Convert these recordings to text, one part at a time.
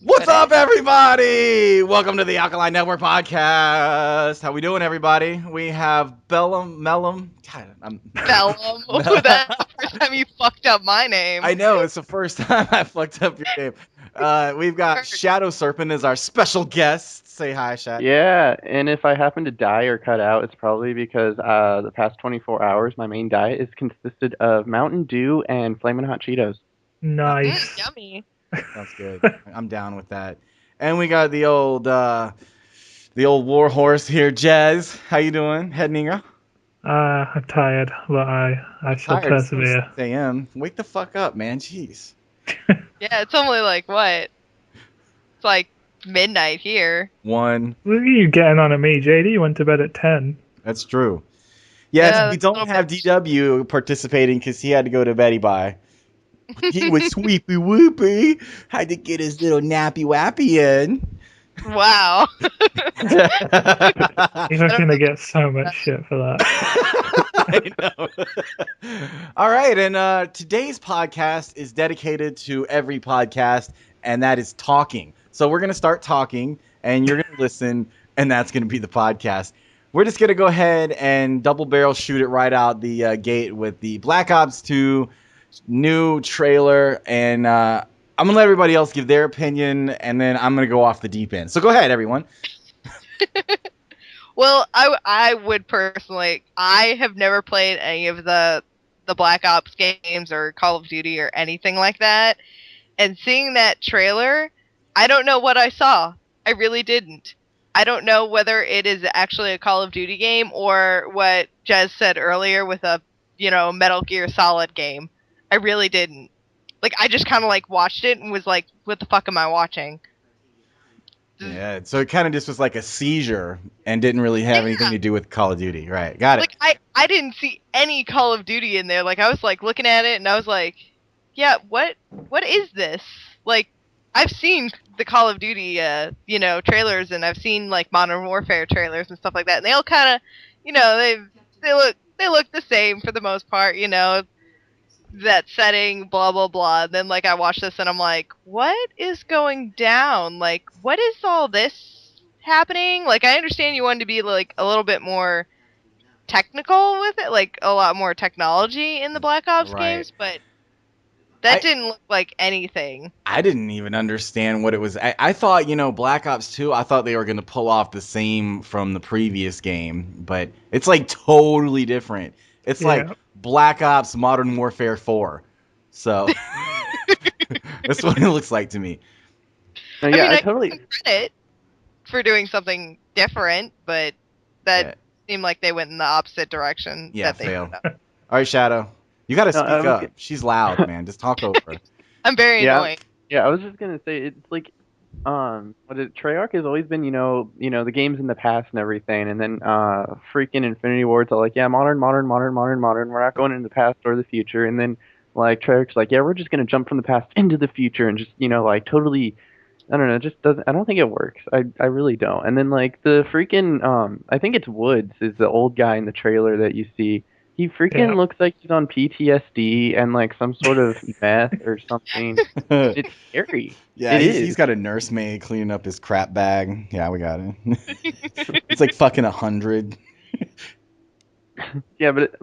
What's up, everybody? Welcome to the Alkaline Network podcast. How we doing, everybody? We have Bellum, Mellum. God, Bellum. Oh, that's the first time you fucked up my name. I know it's the first time I fucked up your name. We've got Hurt. Shadow Serpent as our special guest. Say hi, Shat. Yeah, and if I happen to die or cut out, it's probably because the past 24 hours, my main diet is consisted of Mountain Dew and Flamin' Hot Cheetos. Nice. Yummy. Sounds good. I'm down with that. And we got the old war horse here, Jez. How you doing, Head Ninga? I'm tired, but I shall Tired. It's persevere. 6 a.m. Wake the fuck up, man. Jeez. Yeah, it's only like what? It's like midnight here. One. Look at you getting on at me, JD. You went to bed at 10. That's true. Yes, Yeah, we that's a don't little have bit- DW participating because he had to go to Betty by. He was sweepy whoopy. Had to get his little nappy wappy in. Wow. He's not going to get so much shit for that. I know. All right, and today's podcast is dedicated to every podcast, and that is talking. So we're going to start talking, and you're going to listen, and that's going to be the podcast. We're just going to go ahead and double barrel shoot it right out the gate with the Black Ops 2 new trailer, and I'm going to let everybody else give their opinion, and then I'm going to go off the deep end. So go ahead, everyone. Well, I would personally. I have never played any of the Black Ops games or Call of Duty or anything like that. And seeing that trailer, I don't know what I saw. I really didn't. I don't know whether it is actually a Call of Duty game or what Jez said earlier with a, Metal Gear Solid game. I really didn't. Like, I just kind of, watched it and was like, what the fuck am I watching? Yeah, so it kind of just was like a seizure and didn't really have anything to do with Call of Duty. Right, got it. Like, I didn't see any Call of Duty in there. Like, I was, looking at it and I was like, yeah, what is this? Like, I've seen the Call of Duty, trailers, and I've seen, Modern Warfare trailers and stuff like that, and they all kind of, they look the same for the most part, that setting, blah, blah, blah. Then, I watch this and I'm like, what is going down? Like, what is all this happening? Like, I understand you wanted to be, a little bit more technical with it, a lot more technology in the Black Ops games, but that didn't look like anything. I didn't even understand what it was. I thought, Black Ops 2, I thought they were going to pull off the same from the previous game, but it's, totally different. It's like Black Ops Modern Warfare 4. So, that's what it looks like to me. No, I mean, I totally. give them credit for doing something different, but that seemed like they went in the opposite direction. Yeah, that they fail. All right, Shadow. You got to speak up. Okay. She's loud, man. Just talk over her. I'm very annoying. Yeah, I was just gonna say it's like, Treyarch has always been, the games in the past and everything, and then freaking Infinity Ward's all like, yeah, modern. We're not going into the past or the future, and then Treyarch's like, yeah, we're just gonna jump from the past into the future and just, totally. I don't know, it just doesn't. I don't think it works. I really don't. And then the freaking I think it's Woods is the old guy in the trailer that you see. He freaking looks like he's on PTSD and some sort of meth or something. It's scary. Yeah, he's got a nursemaid cleaning up his crap bag. Yeah, we got it. It's like fucking 100. Yeah, but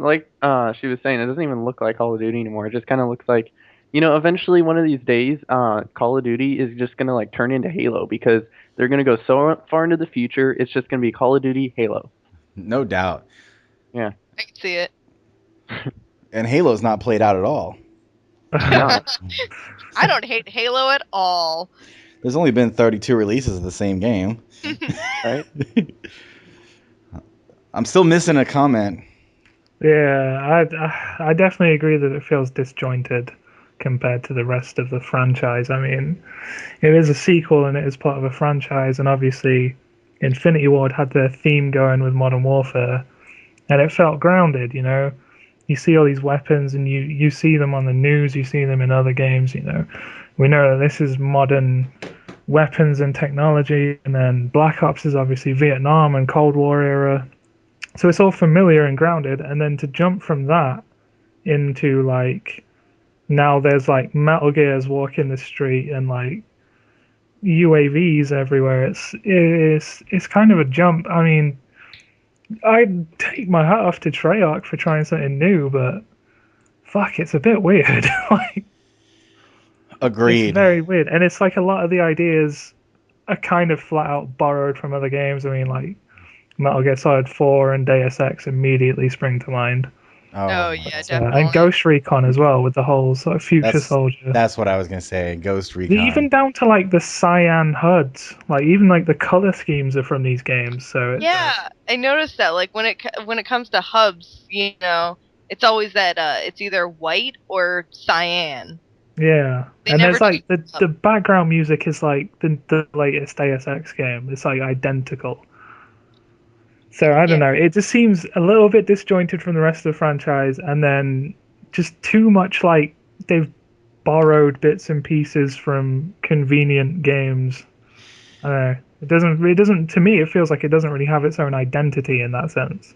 she was saying, it doesn't even look like Call of Duty anymore. It just kind of looks like, eventually one of these days, Call of Duty is just going to turn into Halo because they're going to go so far into the future, it's just going to be Call of Duty Halo. No doubt. Yeah. I can see it. And Halo's not played out at all. No. I don't hate Halo at all. There's only been 32 releases of the same game. Right? I'm still missing a comment. Yeah, I definitely agree that it feels disjointed compared to the rest of the franchise. I mean, it is a sequel and it is part of a franchise, and obviously Infinity Ward had their theme going with Modern Warfare, and it felt grounded, You see all these weapons and you see them on the news, you see them in other games, We know that this is modern weapons and technology, and then Black Ops is obviously Vietnam and Cold War era. So it's all familiar and grounded, and then to jump from that into now there's Metal Gears walking the street and UAVs everywhere. It's kind of a jump. I mean, I'd take my hat off to Treyarch for trying something new, but fuck, it's a bit weird. Like, it's Agreed. very weird, and it's like a lot of the ideas are kind of flat out borrowed from other games. I mean, like Metal Gear Solid 4 and Deus Ex immediately spring to mind. Oh my yeah, God. definitely. And Ghost Recon as well, with the whole sort of future soldier. That's what I was gonna say. Ghost Recon. Even down to like the cyan HUDs, like even like the color schemes are from these games. So it's, Yeah, I noticed that. Like when it comes to hubs, it's always that it's either white or cyan. yeah, They and never there's change like the up. the background music is like the latest Deus Ex game. It's like identical. So I don't Yeah. know. It just seems a little bit disjointed from the rest of the franchise, and then just too much like they've borrowed bits and pieces from convenient games. I don't know. It doesn't. To me, it feels like it doesn't really have its own identity in that sense.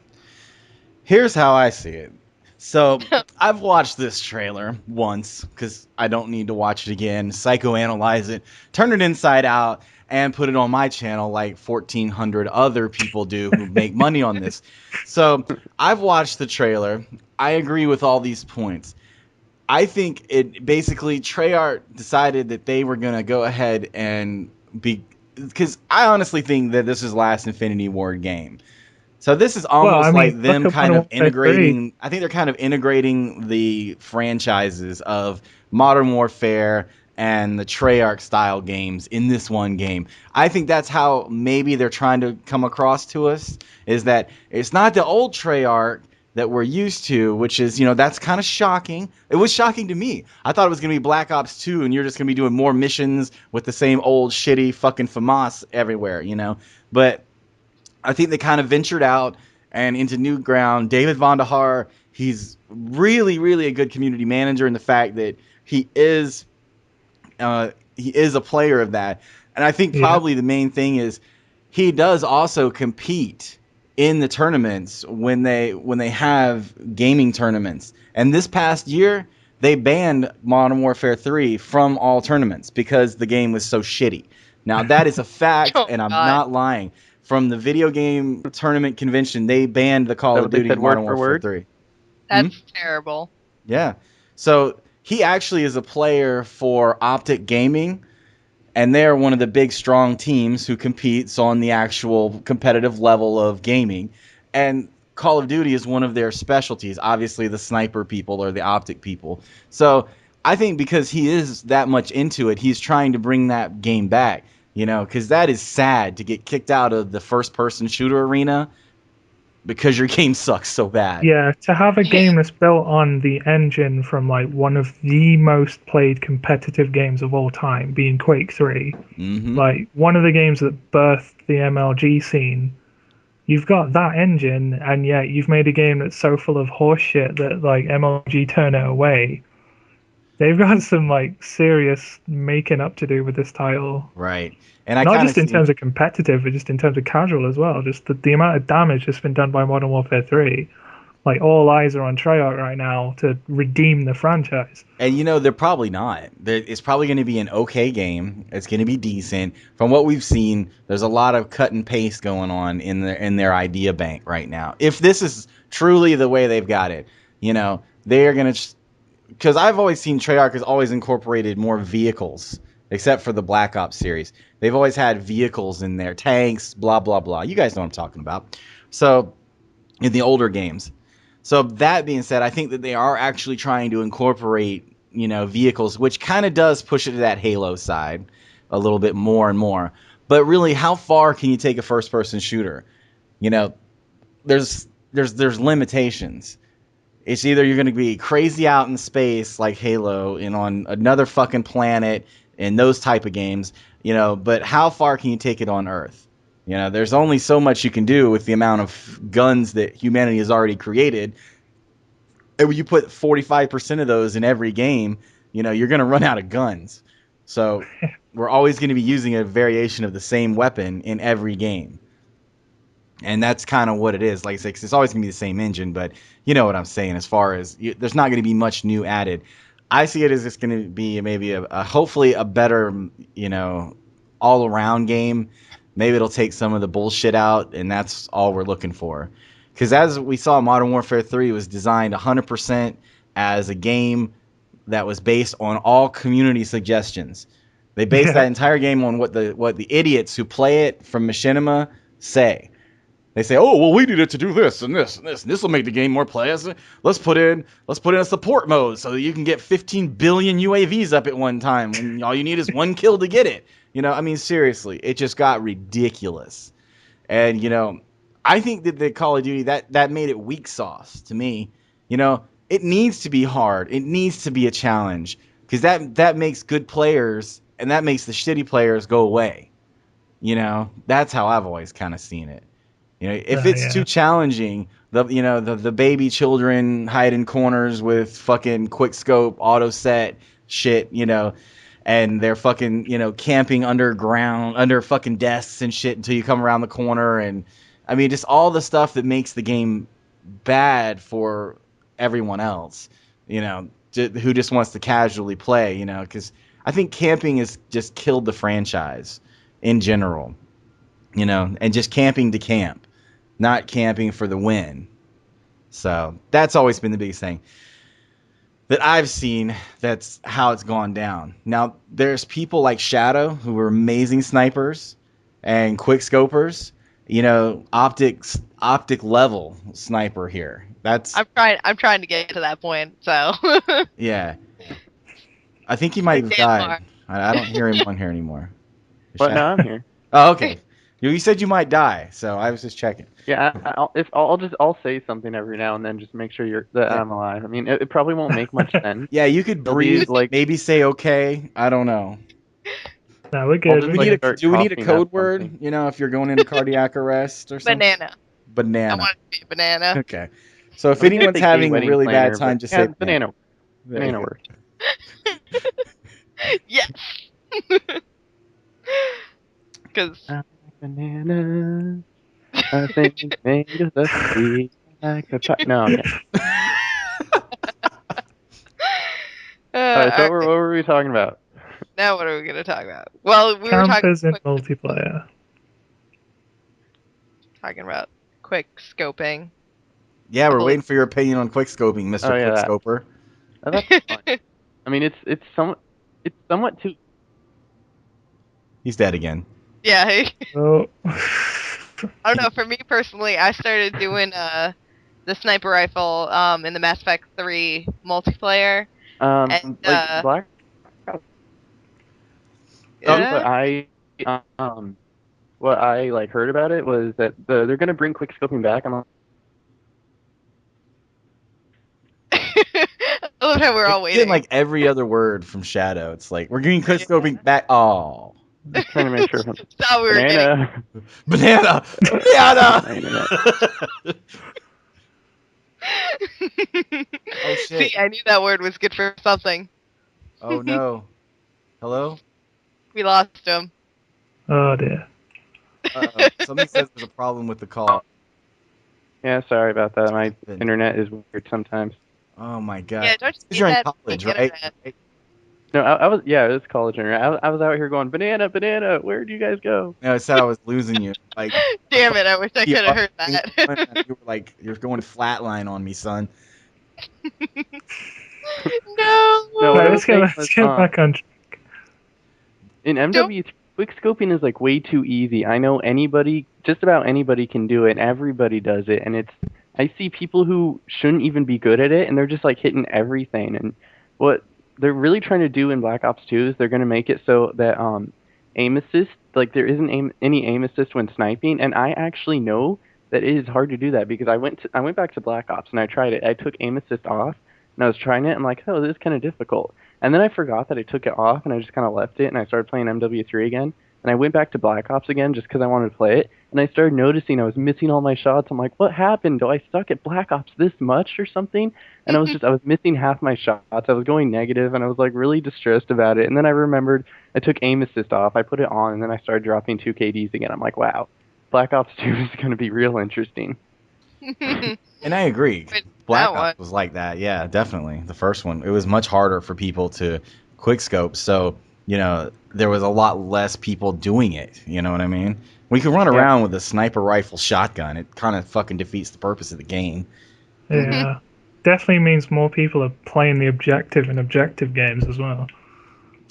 Here's how I see it. So I've watched this trailer once because I don't need to watch it again, psychoanalyze it, turn it inside out, and put it on my channel like 1,400 other people do who make money on this. So I've watched the trailer. I agree with all these points. I think it basically Treyarch decided that they were gonna go ahead and be, because I honestly think that this is last Infinity Ward game. So this is Well, I almost mean, like look them at kind Modern of Warfare 3. integrating. I think they're kind of integrating the franchises of Modern Warfare and the Treyarch style games in this one game. I think that's how maybe they're trying to come across to us, is that it's not the old Treyarch that we're used to, which is, that's kind of shocking. It was shocking to me. I thought it was going to be Black Ops 2 and you're just going to be doing more missions with the same old shitty fucking FAMAS everywhere. But I think they kind of ventured out and into new ground. David Vonderhaar, he's really, really a good community manager in the fact that he is a player of that. And I think Yeah. probably the main thing is he does also compete in the tournaments when they have gaming tournaments. And this past year, they banned Modern Warfare 3 from all tournaments because the game was so shitty. Now that is a fact, Oh and I'm God. not lying. From the video game tournament convention, they banned the Call that of what they Duty said word Modern for Warfare word? 3. That's terrible. Yeah. So he actually is a player for Optic Gaming, and they're one of the big, strong teams who competes on the actual competitive level of gaming. And Call of Duty is one of their specialties. Obviously, the sniper people or the optic people. So I think because he is that much into it, he's trying to bring that game back. Because that is sad to get kicked out of the first-person shooter arena because your game sucks so bad. Yeah, to have a game that's built on the engine from like one of the most played competitive games of all time, being Quake 3, Mm-hmm. like one of the games that birthed the MLG scene. You've got that engine, and yet you've made a game that's so full of horseshit that like MLG turn it away. They've got some like serious making up to do with this title. Right. And I Not kind of just in see. terms of competitive, but just in terms of casual as well. Just the amount of damage that's been done by Modern Warfare 3. Like, all eyes are on Treyarch right now to redeem the franchise. And they're probably not. It's probably going to be an okay game. It's going to be decent. From what we've seen, there's a lot of cut and paste going on in their idea bank right now. If this is truly the way they've got it, they are going to. Because I've always seen Treyarch has always incorporated more vehicles, except for the Black Ops series. They've always had vehicles in there, tanks, blah blah blah. You guys know what I'm talking about. So in the older games. So that being said, I think that they are actually trying to incorporate, vehicles, which kind of does push it to that Halo side a little bit more and more. But really, how far can you take a first-person shooter? You know, there's limitations. It's either you're going to be crazy out in space like Halo and on another fucking planet and those type of games, but how far can you take it on Earth? There's only so much you can do with the amount of guns that humanity has already created. And when you put 45% of those in every game, you're going to run out of guns. So we're always going to be using a variation of the same weapon in every game. And that's kind of what it is. Like I said, 'cause it's always going to be the same engine, but you know what I'm saying as far as there's not going to be much new added. I see it as it's going to be maybe a hopefully a better, all around game. Maybe it'll take some of the bullshit out, and that's all we're looking for. Because as we saw, Modern Warfare 3 was designed 100% as a game that was based on all community suggestions. They based that entire game on what the idiots who play it from Machinima say. They say, "Oh, well, we needed to do this and this and this. And this will make the game more pleasant. Let's put in a support mode so that you can get 15 billion UAVs up at one time when all you need is one kill to get it." I mean, seriously, it just got ridiculous. And I think that the Call of Duty that made it weak sauce to me. It needs to be hard. It needs to be a challenge because that makes good players and that makes the shitty players go away. That's how I've always kind of seen it. If it's too challenging, the baby children hide in corners with fucking quick scope, auto set shit, and they're fucking, camping underground, under fucking desks and shit until you come around the corner. And I mean, just all the stuff that makes the game bad for everyone else, who just wants to casually play, because I think camping has just killed the franchise in general, and just camping to camp, not camping for the win. So that's always been the biggest thing that I've seen. That's how it's gone down. Now, there's people like Shadow who are amazing snipers and quick scopers, optic level sniper here. I'm trying to get to that point, so. Yeah. I think he might have died. I don't hear him on here anymore. But no, I'm here. Oh, okay. You said you might die, so I was just checking. Yeah, I'll say something every now and then, just make sure that I'm alive. I mean, it probably won't make much sense. Yeah, you could breathe, maybe say okay. I don't know. No, we're good. Do we need a code word? If you're going into cardiac arrest or something. Banana. I want it to be a banana. Okay. So if anyone's having a really bad time, just say banana. Banana word. Yes. Because banana, I think it's made of the sweet like a pie. No. Okay. So what were we talking about? Now what are we going to talk about? Well, we were campers in multiplayer. Talking about quick scoping. Yeah, we're waiting for your opinion on quick scoping, Mr. Quick Scoper. Oh, that's fine. I mean, it's somewhat too. He's dead again. Yeah. Oh. I don't know. For me personally, I started doing the sniper rifle in the Mass Effect 3 multiplayer. Like Black. What I like heard about it was that they're gonna bring quick scoping back. I love how we're all waiting. Like every other word from Shadow, it's like we're getting quick scoping back. Oh. Just trying to make sure. Thought we were banana. Banana. Oh shit! See, I knew that word was good for something. Oh no! Hello? We lost him. Oh dear. Somebody says there's a problem with the call. Yeah, sorry about that. My internet is weird sometimes. Oh my god! Yeah, don't you you're in college, right? No, I was. Yeah, it was college internet. I was out here going banana. Where do you guys go? No, it said I was losing you. Like, damn it! I wish I could have heard that. You were like, you're going flatline on me, son. No. Let's get back on track. In MW3, quick scoping is like way too easy. I know just about anybody can do it. Everybody does it, and I see people who shouldn't even be good at it, and they're just like hitting everything. And what they're really trying to do in Black Ops 2 is they're going to make it so that aim assist, like there isn't any aim assist when sniping. And I actually know that it is hard to do that because I went back to Black Ops and I tried it. I took aim assist off and I was trying it. I'm like, oh, this is kind of difficult. And then I forgot that I took it off and I just kind of left it and I started playing MW3 again. And I went back to Black Ops again just because I wanted to play it. And I started noticing I was missing all my shots. I'm like, what happened? Do I suck at Black Ops this much or something? And I was missing half my shots. I was going negative and I was like really distressed about it. And then I remembered I took aim assist off. I put it on and then I started dropping 2 KDs again. I'm like, wow, Black Ops 2 is going to be real interesting. And I agree. Black Ops was like that. Yeah, definitely. The first one. It was much harder for people to quick scope. So there was a lot less people doing it. You know what I mean? We could run Yeah. around with a sniper rifle shotgun. It kind of fucking defeats the purpose of the game. Yeah. Definitely means more people are playing the objective in objective games as well.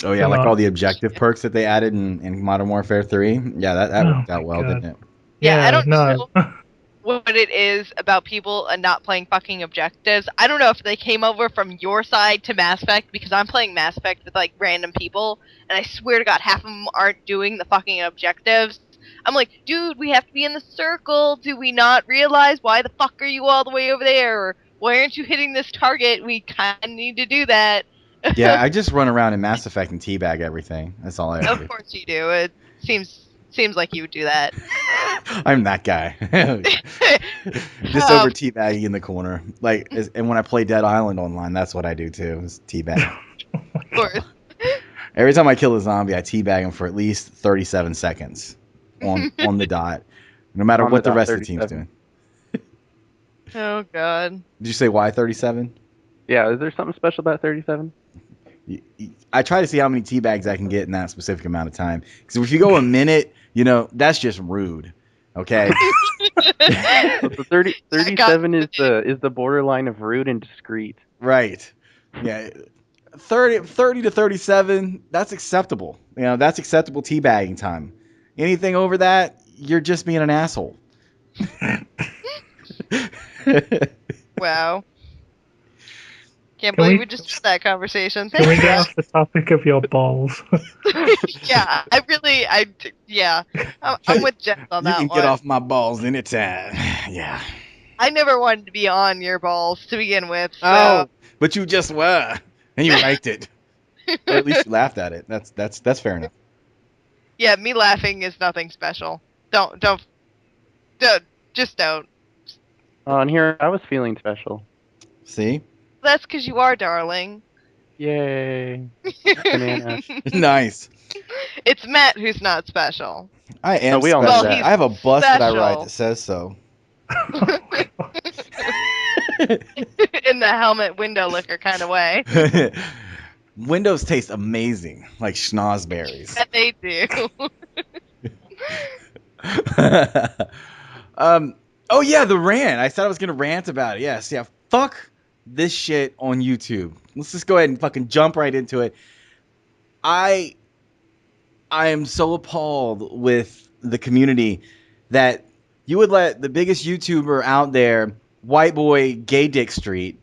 Oh yeah, So like not- all the objective perks that they added in Modern Warfare 3. Yeah, that Oh worked out my well, God. didn't it? Yeah, I Yeah, don't no. know what it is about people and not playing fucking objectives. I don't know if they came over from your side to Mass Effect, because I'm playing Mass Effect with like random people, and I swear to God, half of them aren't doing the fucking objectives. I'm like, dude, we have to be in the circle. Do we not realize why the fuck are you all the way over there? Or why aren't you hitting this target? We kind of need to do that. Yeah, I just run around in Mass Effect and teabag everything. That's all I ever Of do. course you do. It seems like you would do that. I'm that guy. Just over teabagging in the corner. And when I play Dead Island online, that's what I do too. Is teabag. Of course. Every time I kill a zombie, I teabag him for at least 37 seconds on the dot, no matter On what the the dot, rest of the team's 37. doing. Oh God. Did you say why 37? Yeah, is there something special about 37? I try to see how many teabags I can get in that specific amount of time. Because if you go a minute, that's just rude. Okay. So 37 is the borderline of rude and discreet. Right. Yeah. 30 to 37, that's acceptable. That's acceptable teabagging time. Anything over that, you're just being an asshole. Wow. Can't Can believe we- we just had that conversation. Can we Thanks, get Brett. off the topic of your balls? Yeah, I'm with Jeff on You that can one. get off my balls anytime. Yeah. I never wanted to be on your balls to begin with. So. Oh, but you just were, and you liked it, or at least you laughed at it. That's fair enough. Yeah, me laughing is nothing special. Don't, just don't. And here I was feeling special. See, That's because you are, darling. Yay. Banana. nice. It's Matt who's not special. I am we all know special. that. I have a bust that I write special. that says so. In the helmet window licker kind of way. Windows taste amazing, like schnozberries. That they do. Oh yeah, the rant. I said I was gonna rant about it. Yes, yeah. Fuck this shit on YouTube. Let's just go ahead and fucking jump right into it. I am so appalled with the community that you would let the biggest YouTuber out there, White Boy Gay Dick Street,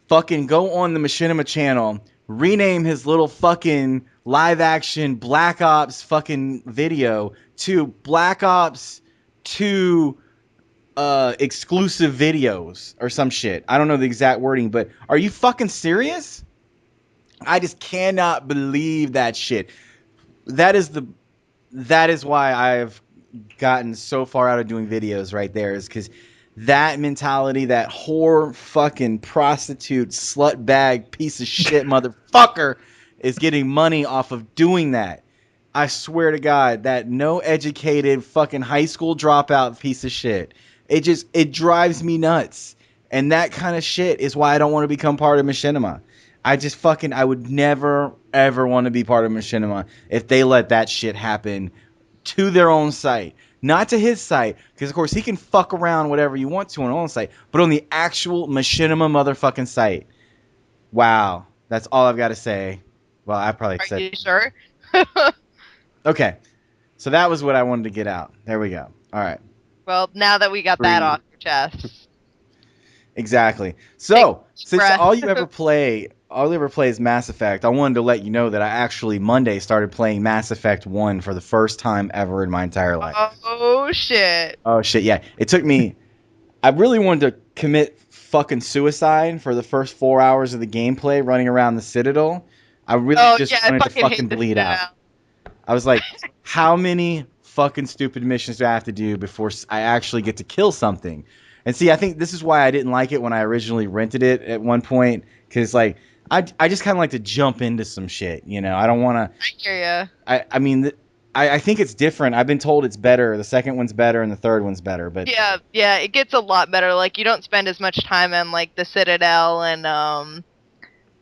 fucking go on the Machinima channel, rename his little fucking live action Black Ops fucking video to Black Ops 2 exclusive videos or some shit. I don't know the exact wording, but are you fucking serious? I just cannot believe that shit. That is why I've gotten so far out of doing videos right there, is because that mentality, that whore fucking prostitute slut bag piece of shit motherfucker is getting money off of doing that. I swear to God, that no educated fucking high school dropout piece of shit. It drives me nuts. And that kind of shit is why I don't want to become part of Machinima. I would never, ever want to be part of Machinima if they let that shit happen to their own site. Not to his site, because of course he can fuck around whatever you want to on his own site, but on the actual Machinima motherfucking site. Wow. That's all I've got to say. Well, I probably Are said... you sure? Okay. So that was what I wanted to get out. There we go. All right. Well, now that we got that Breathe. off your chest. Exactly. So, since breath. all you ever play is Mass Effect, I wanted to let you know that I actually Monday started playing Mass Effect 1 for the first time ever in my entire life. Oh shit. Oh shit, yeah. It took me I really wanted to commit fucking suicide for the first 4 hours of the gameplay running around the Citadel. I really just I wanted to hate fucking this bleed now. out. I was like, how many fucking stupid missions do I have to do before I actually get to kill something? And see, I think this is why I didn't like it when I originally rented it at one point, because like I just kind of like to jump into some shit, I don't want to. I hear ya. I mean, I think it's different. I've been told it's better. The second one's better and the third one's better. But Yeah, it gets a lot better. Like, you don't spend as much time on like the Citadel and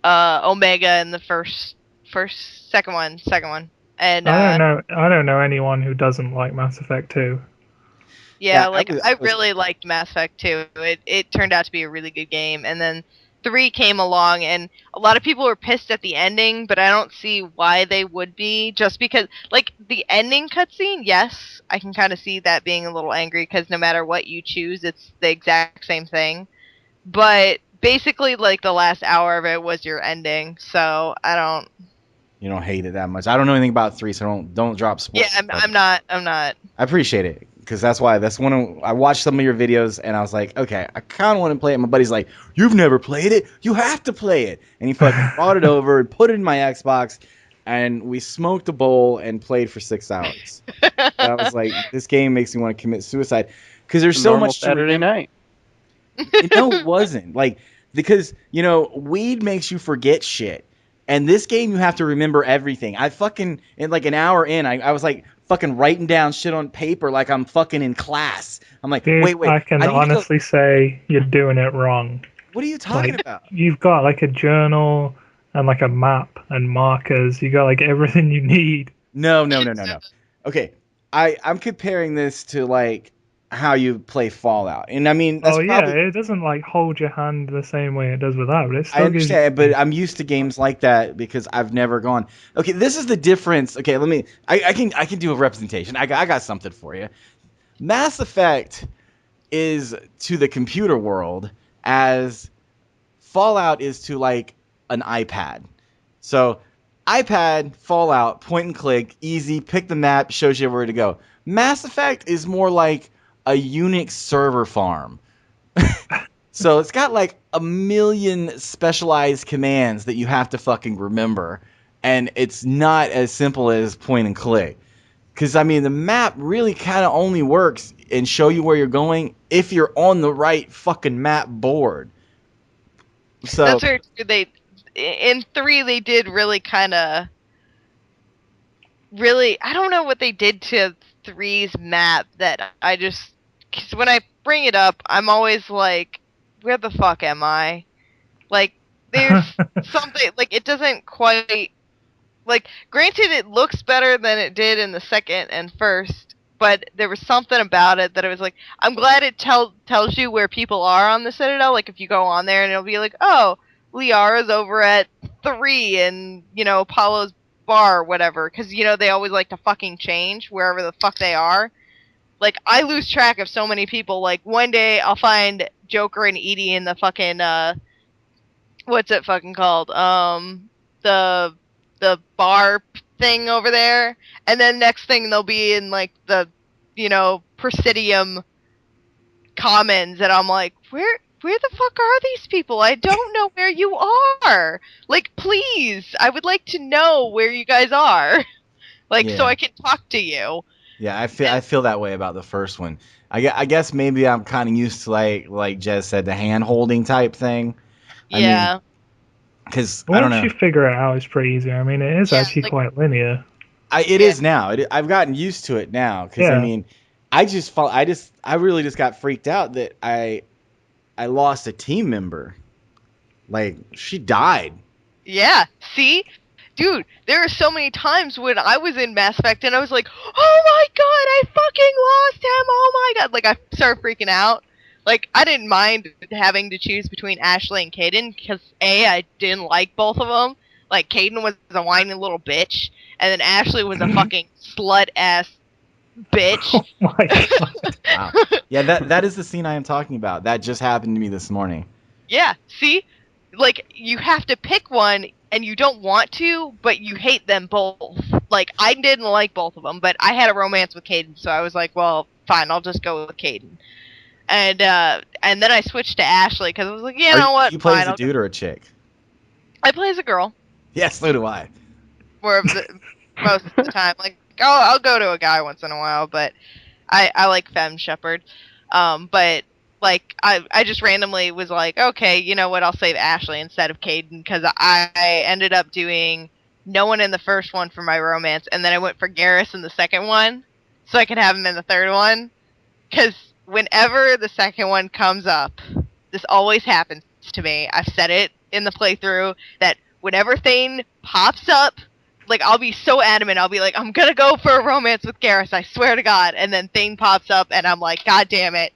Omega in the first second one. And I don't know anyone who doesn't like Mass Effect 2. yeah, I like was, I I was really liked Mass Effect 2. It turned out to be a really good game. And then 3 came along, and a lot of people were pissed at the ending, but I don't see why they would be. Just because, like, the ending cutscene, yes, I can kind of see that being a little angry, because no matter what you choose, it's the exact same thing. But basically, like, the last hour of it was your ending, so I don't. You don't hate it that much. I don't know anything about 3, so don't drop Yeah, spoilers. But I'm not. I appreciate it because that's one I watched some of your videos and I was like, okay, I kind of want to play it. My buddy's like, you've never played it, you have to play it, and he fucking brought it over and put it in my Xbox, and we smoked a bowl and played for 6 hours. And I was like, this game makes me want to commit suicide because there's It's a so normal much to Saturday remember. night. No, it wasn't. Like, because, weed makes you forget shit. And this game, you have to remember everything. I fucking, in like an hour in, I was like fucking writing down shit on paper like I'm fucking in class. I'm like, Dude, wait, I can I need to go. honestly say you're doing it wrong. What are you talking Like, about? you've got like a journal and like a map and markers. You got like everything you need. No. Okay, I'm comparing this to like how you play Fallout. And I mean, that's Oh yeah, probably, it doesn't like hold your hand the same way it does without, but it I still gives you. understand, but I'm used to games like that because I've never gone. Okay, this is the difference. Okay, let me. I can do a representation. I got something for you. Mass Effect is to the computer world as Fallout is to like an iPad. So iPad, Fallout, point and click, easy, pick the map, shows you where to go. Mass Effect is more like a Unix server farm. So it's got like a million specialized commands that you have to fucking remember. And it's not as simple as point and click. Because, I mean, the map really kind of only works and show you where you're going if you're on the right fucking map board. So, That's where they in 3 they did really kind of I don't know what they did to three's map that I just, cause when I bring it up, I'm always like, where the fuck am I? Like, there's something, like, it doesn't quite, like, granted it looks better than it did in the second and first, but there was something about it that I was like, I'm glad it tells you where people are on the Citadel. Like, if you go on there and it'll be like, oh, Liara's over at 3 and, Apollo's bar or whatever, because, they always like to fucking change wherever the fuck they are. Like, I lose track of so many people. Like, one day I'll find Joker and Edie in the fucking, what's it fucking called? The bar thing over there, and then next thing they'll be in like the, Presidium Commons, and I'm like, where the fuck are these people? I don't know where you are. Like, please, I would like to know where you guys are, like, so yeah. I can talk to you. Yeah, I feel that way about the first one. I guess maybe I'm kind of used to like Jez said, the hand holding type thing. I mean, Yeah, because I don't Once know. you figure it out, it's pretty easy. I mean, it is yeah, actually like, quite linear. It yeah, is now. I've gotten used to it now because I Yeah. mean, I really just got freaked out that I lost a team member. Like, she died. yeah. See, dude, there are so many times when I was in Mass Effect and I was like, oh my god, I fucking lost him, oh my god. Like, I started freaking out. Like, I didn't mind having to choose between Ashley and Caden, because A, I didn't like both of them. Like, Caden was a whiny little bitch, and then Ashley was a fucking slut-ass bitch. Oh my god. Wow. Yeah, that is the scene I am talking about. That just happened to me this morning. Yeah, see? Like, you have to pick one, and you don't want to, but you hate them both. Like, I didn't like both of them, but I had a romance with Caden, so I was like, well, fine, I'll just go with Caden. And then I switched to Ashley, because I was like, you know what, You play fine, as a dude or a chick? I play as a girl, Yes, so do I. most of the time. Like, I'll go to a guy once in a while, but I like Femme Shepherd. But like I just randomly was like, okay, you know what? I'll save Ashley instead of Caden, because I ended up doing no one in the first one for my romance, and then I went for Garrus in the second one, so I could have him in the third one. Because whenever the second one comes up, this always happens to me. I've said it in the playthrough that whenever Thane pops up, like, I'll be so adamant. I'll be like, I'm gonna go for a romance with Garrus, I swear to God. And then Thane pops up, and I'm like, God damn it,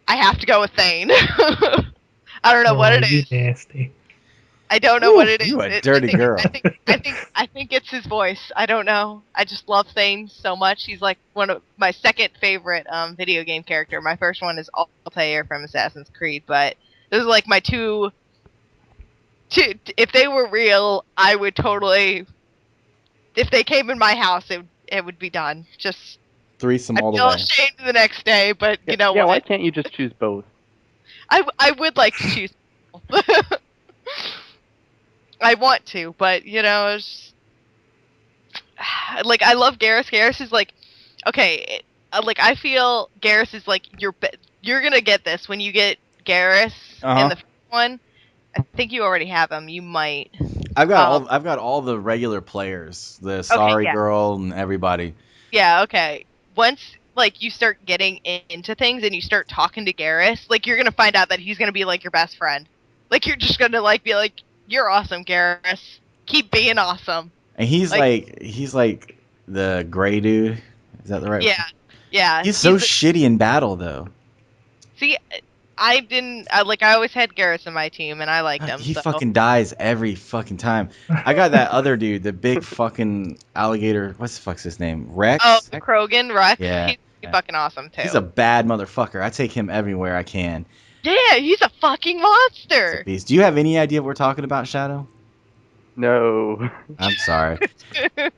I have to go with Thane. I don't know what it you is. nasty. I don't know Ooh, what it is. you a dirty girl. I think it's his voice. I don't know. I just love Thane so much. He's like one of my second favorite video game character. My first one is Altair from Assassin's Creed, but those are like my two. If they were real, I would totally. If they came in my house, it would be done. Just Threesome I'd all the feel way. ashamed the next day, but you know Yeah, why what? can't you just choose both? I would like to choose. I want to, but you know, it's like I love Garrus. Garrus is like, okay, like I feel Garrus is like you're gonna get this when you get Garrus in the first one. I think you already have him. You might. I've got all the regular players, the Sorry yeah. Girl and everybody. Yeah. Okay. Once like you start getting into things and you start talking to Garrus, like you're gonna find out that he's gonna be like your best friend. Like you're just gonna like be like, you're awesome, Garrus. Keep being awesome. And he's like the gray dude. Is that the right? Yeah. Yeah. He's so shitty in battle though. See, I didn't I always had Garrus in my team, and I liked him. He so. fucking dies every fucking time. I got that other dude, the big fucking alligator. What's the fuck's his name? Rex. Oh, Krogan, Rex. Yeah. He's fucking awesome too. He's a bad motherfucker. I take him everywhere I can. Yeah, he's a fucking monster. Beast. Do you have any idea what we're talking about, Shadow? No. I'm sorry.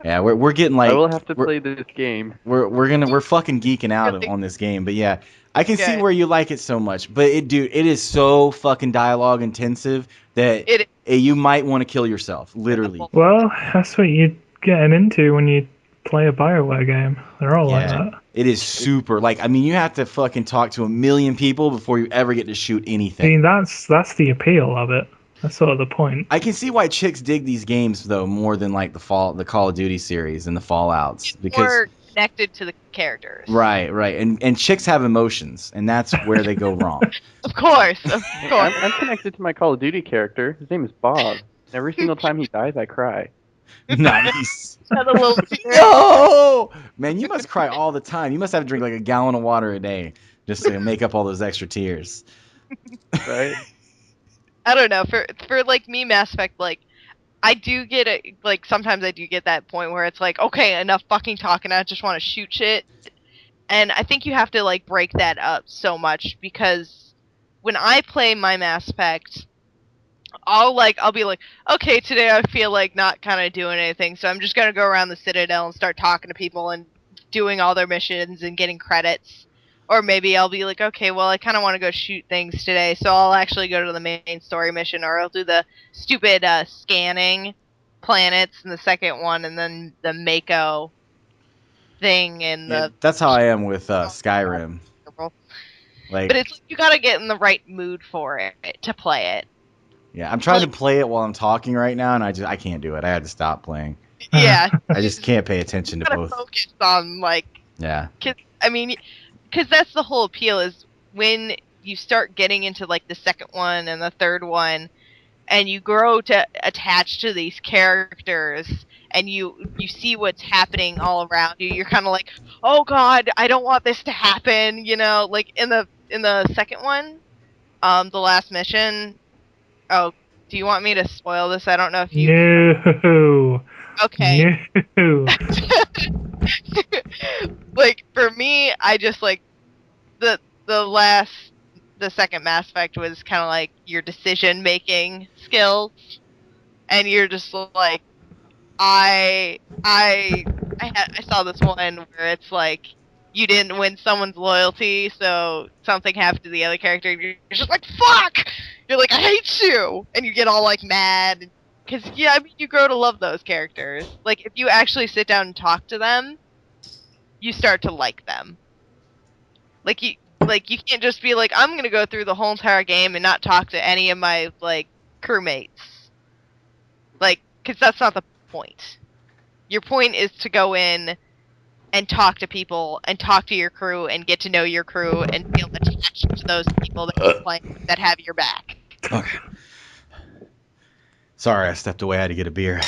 Yeah, we're getting like. I will have to play this game. We're fucking geeking out on this game, but yeah, I can see where you like it so much. But it is so fucking dialogue intensive that you might want to kill yourself, literally. Well, that's what you're getting into when you play a BioWare game. They're all like that. It is super. Like, I mean, you have to fucking talk to 1 million people before you ever get to shoot anything. I mean, that's the appeal of it. That's sort of the point. I can see why chicks dig these games though more than like the Call of Duty series and the Fallouts, because more connected to the characters. Right, and chicks have emotions, and that's where they go wrong. Of course. I'm connected to my Call of Duty character. His name is Bob. Every single time he dies, I cry. Nice. No, man, you must cry all the time. You must have to drink like a gallon of water a day just to make up all those extra tears. Right. I don't know. For like me, Mass Effect, like I do get it. Like sometimes I do get that point where it's like, okay, enough fucking talking. I just want to shoot shit. And I think you have to like break that up so much, because when I play my Mass Effect, I'll be like, okay, today I feel like not kind of doing anything, so I'm just gonna go around the Citadel and start talking to people and doing all their missions and getting credits. Or maybe I'll be like, okay, well, I kind of want to go shoot things today, so I'll actually go to the main story mission, or I'll do the stupid scanning planets in the second one, and then the Mako thing in the... That's how I am with Skyrim. Like, but it's like you gotta get in the right mood for it to play it. Yeah, I'm trying to play it while I'm talking right now, and I can't do it. I had to stop playing. Yeah. I just can't pay attention to both. Focus on, like... Yeah. Because that's the whole appeal, is when you start getting into like the second one and the third one, and you grow to attach to these characters, and you see what's happening all around you. You're kind of like, oh god, I don't want this to happen. You know, like in the second one, the last mission. Oh, do you want me to spoil this? I don't know if you. No. Okay. No. Like for me, I just like the second Mass Effect was kind of like your decision making skills, and you're just like, I saw this one where it's like you didn't win someone's loyalty, so something happened to the other character, and you're just like, fuck! You're like, I hate you! And you get all like mad, because you grow to love those characters. Like if you actually sit down and talk to them, you start to like them. Like you can't just be like, I'm gonna go through the whole entire game and not talk to any of my like crewmates. Like, because that's not the point. Your point is to go in and talk to people and talk to your crew and get to know your crew and feel attached to those people that you're playing that have your back. Okay. Sorry, I stepped away. I had to get a beer.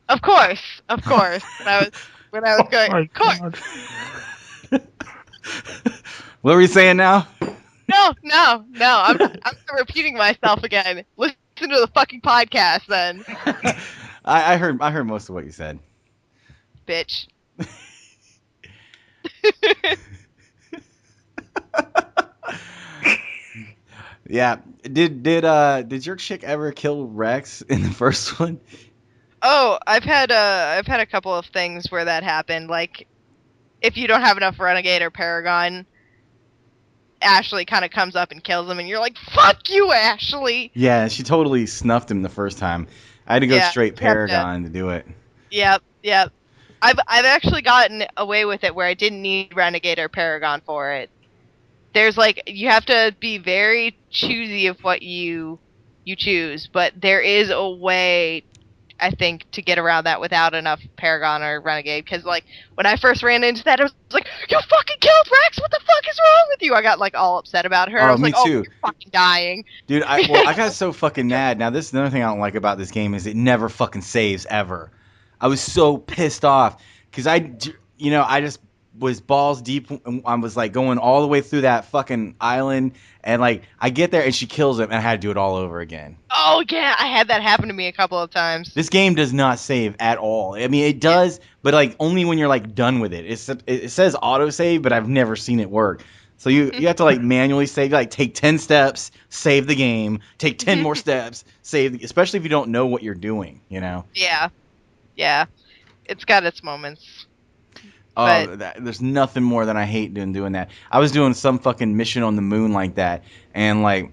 Of course. When I was going, my of course. God. What were you saying now? No. I'm not repeating myself again. Listen to the fucking podcast, then, I heard most of what you said. bitch. Yeah. Did your chick ever kill Rex in the first one? Oh, I've had a couple of things where that happened. Like, if you don't have enough Renegade or Paragon, Ashley kind of comes up and kills him, and you're like, "Fuck you, Ashley!" Yeah, she totally snuffed him the first time. I had to go Yeah, straight you have to- Paragon to do it. Yep. I've actually gotten away with it where I didn't need Renegade or Paragon for it. There's like, you have to be very choosy of what you choose, but there is a way, I think, to get around that without enough Paragon or Renegade. Because like, when I first ran into that, it was like, "You fucking killed Rex! What the fuck is wrong with you?" I got like all upset about her. I Oh, was me like, "Oh, too. you're fucking dying." Dude, I got so fucking mad. Now, this is another thing I don't like about this game is it never fucking saves ever. I was so pissed off because I just was balls deep. And I was like going all the way through that fucking island, and like I get there and she kills him, and I had to do it all over again. Oh yeah, I had that happen to me a couple of times. This game does not save at all. I mean, it does, but like only when you're like done with it. It says auto save, but I've never seen it work. So you have to like manually save, like take 10 steps, save the game, take 10 more steps, save, especially if you don't know what you're doing, you know? Yeah, it's got its moments. Oh, But there's nothing more than I hate doing that. I was doing some fucking mission on the moon like that, and like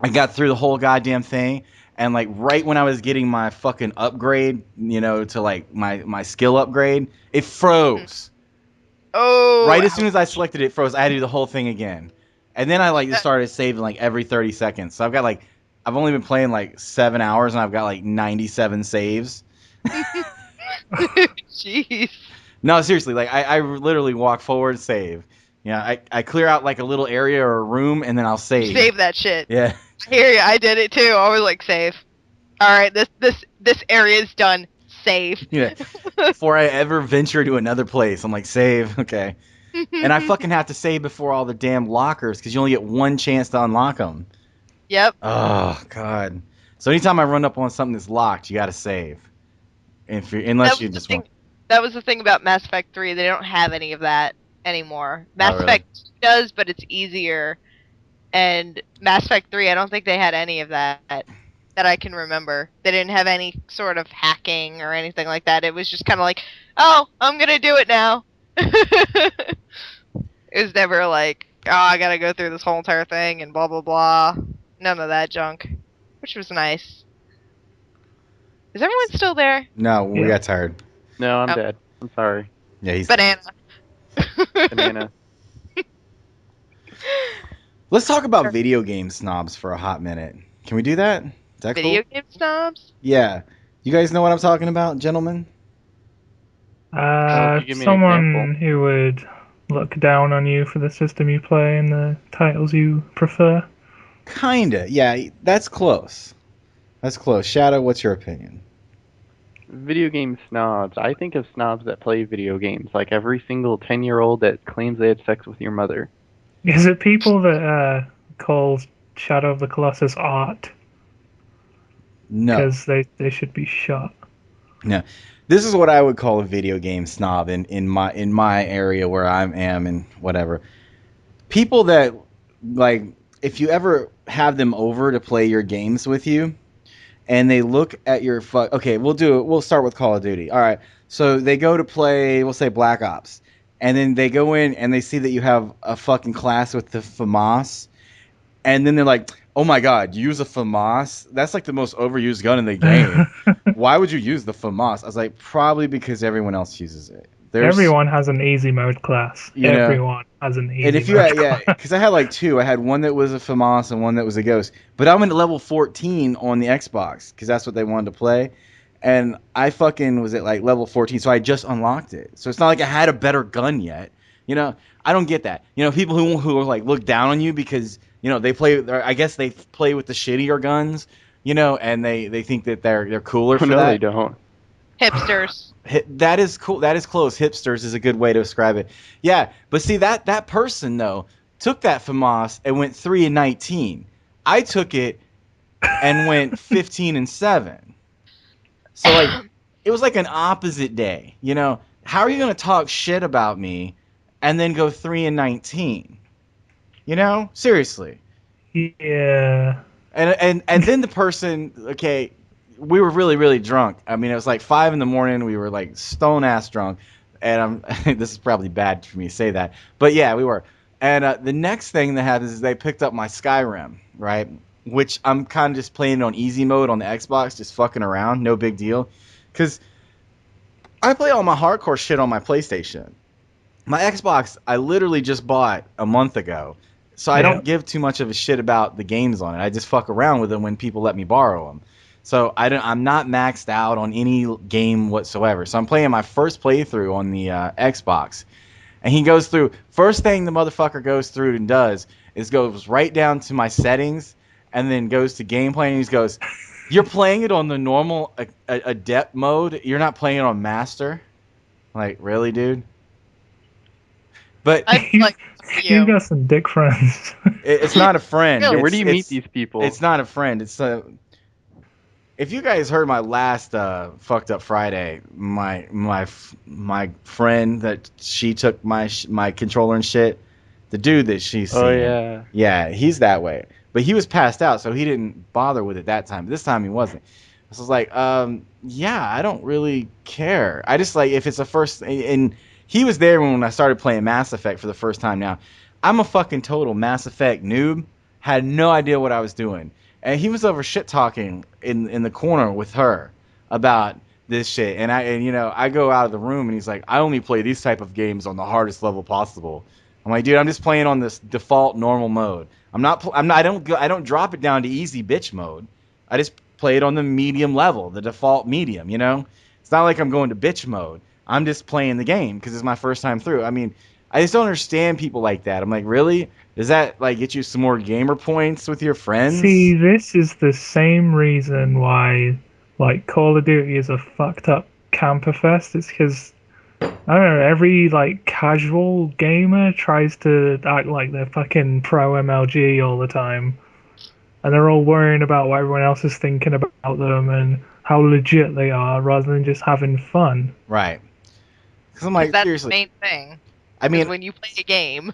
I got through the whole goddamn thing, and like right when I was getting my fucking upgrade, to like my skill upgrade, it froze. oh, Right as soon as I selected it, froze. I had to do the whole thing again, and then I like just That- started saving like every 30 seconds. So I've only been playing like 7 hours, and I've got like 97 saves. jeez. No, seriously, like I literally walk forward, save. Yeah, I clear out like a little area or a room, and then I'll save. Save that shit. Yeah. I hear you. I did it too. I was like, save. All right, this area is done. Save. Yeah. Before I ever venture to another place, I'm like, save, okay. And I fucking have to save before all the damn lockers because you only get one chance to unlock them. Yep. Oh god. So anytime I run up on something that's locked, you got to save. Unless you just want. That was the thing about Mass Effect 3. They don't have any of that anymore. Mass really? Effect does, but it's easier. And Mass Effect 3, I don't think they had any of that I can remember. They didn't have any sort of hacking or anything like that. It was just kind of like, "Oh, I'm going to do it now." It was never like, "Oh, I got to go through this whole entire thing and blah, blah, blah." None of that junk, which was nice. Is everyone still there? No, we Yeah. got tired. No, I'm Oh. dead. I'm sorry. Yeah, he's. Banana. Banana. Let's talk about video game snobs for a hot minute. Can we do that? Is that Video cool? game snobs? Yeah. You guys know what I'm talking about, gentlemen? you give me an Someone example. who would look down on you for the system you play and the titles you prefer. Kinda. Yeah, that's close. That's close. Shadow, what's your opinion? Video game snobs. I think of snobs that play video games, like every single 10-year-old that claims they had sex with your mother. Is it people that call Shadow of the Colossus art? No. Because they should be shot. No. This is what I would call a video game snob in my area where I am and whatever. People that like if you ever have them over to play your games with you and they look at your okay, we'll start with Call of Duty. All right. So they go to play, we'll say Black Ops. And then they go in and they see that you have a fucking class with the FAMAS. And then they're like, "Oh my god, use a FAMAS? That's like the most overused gun in the game. Why would you use the FAMAS?" I was like, probably because everyone else uses it. Everyone has an easy mode class. You know, Everyone has an easy and if you mode had, yeah, class. because I had like two. I had one that was a FAMAS and one that was a Ghost. But I'm at level 14 on the Xbox because that's what they wanted to play. And I fucking was at like level 14, so I just unlocked it. So it's not like I had a better gun yet. I don't get that. People who like look down on you because they play. I guess they play with the shittier guns. you know, and they think that they're cooler for no, that. they don't. Hipsters. That is cool. That is close. Hipsters is a good way to describe it. Yeah, but see that person though took that FAMAS and went 3-19. I took it and went 15-7. So like it was like an opposite day. You know, how are you gonna talk shit about me and then go 3-19? You know, seriously. Yeah. And then the person, okay, we were really really drunk. I mean, it was like 5 in the morning. We were like stone ass drunk, and I'm this is probably bad for me to say that, but yeah, we were. And the next thing that happens is they picked up my Skyrim, right? Which I'm kind of just playing on easy mode on the Xbox, just fucking around, no big deal, because I play all my hardcore shit on my PlayStation. My Xbox, I literally just bought a month ago, so I Yeah. don't give too much of a shit about the games on it. I just fuck around with them when people let me borrow them. So I'm not maxed out on any game whatsoever. So I'm playing my first playthrough on the Xbox, and he goes through. First thing the motherfucker goes through and does is goes right down to my settings, and then goes to gameplay, and he goes, "You're playing it on the normal adept mode. You're not playing it on master." I'm like, really, dude? But I'd He's, like he's you. got some dick friends. it's not a friend. Really? Yeah, where It's- do you meet it's- these people? It's not a friend. It's if you guys heard my last fucked up Friday, my friend that she took my controller and shit, the dude that she's Oh seeing, yeah. yeah, he's that way. But he was passed out, so he didn't bother with it that time. This time he wasn't. So I was like, yeah, I don't really care. I just like if it's a first, and he was there when I started playing Mass Effect for the first time. Now, I'm a fucking total Mass Effect noob. Had no idea what I was doing, and he was over shit talking in the corner with her about this shit. And you know I go out of the room and he's like, I only play these type of games on the hardest level possible. I'm like, dude, I'm just playing on this default normal mode. I don't drop it down to easy bitch mode. I just play it on the medium level, the default medium. You know, it's not like I'm going to bitch mode. I'm just playing the game because it's my first time through. I mean, I just don't understand people like that. I'm like, really? Does that like get you some more gamer points with your friends? See, this is the same reason why, like, Call of Duty is a fucked up camper fest. It's because, I don't know, every, like, casual gamer tries to act like they're fucking pro MLG all the time. And they're all worrying about what everyone else is thinking about them and how legit they are rather than just having fun. Right. Because I'm Because like, that's the seriously. main thing. I Because mean, when you play a game, you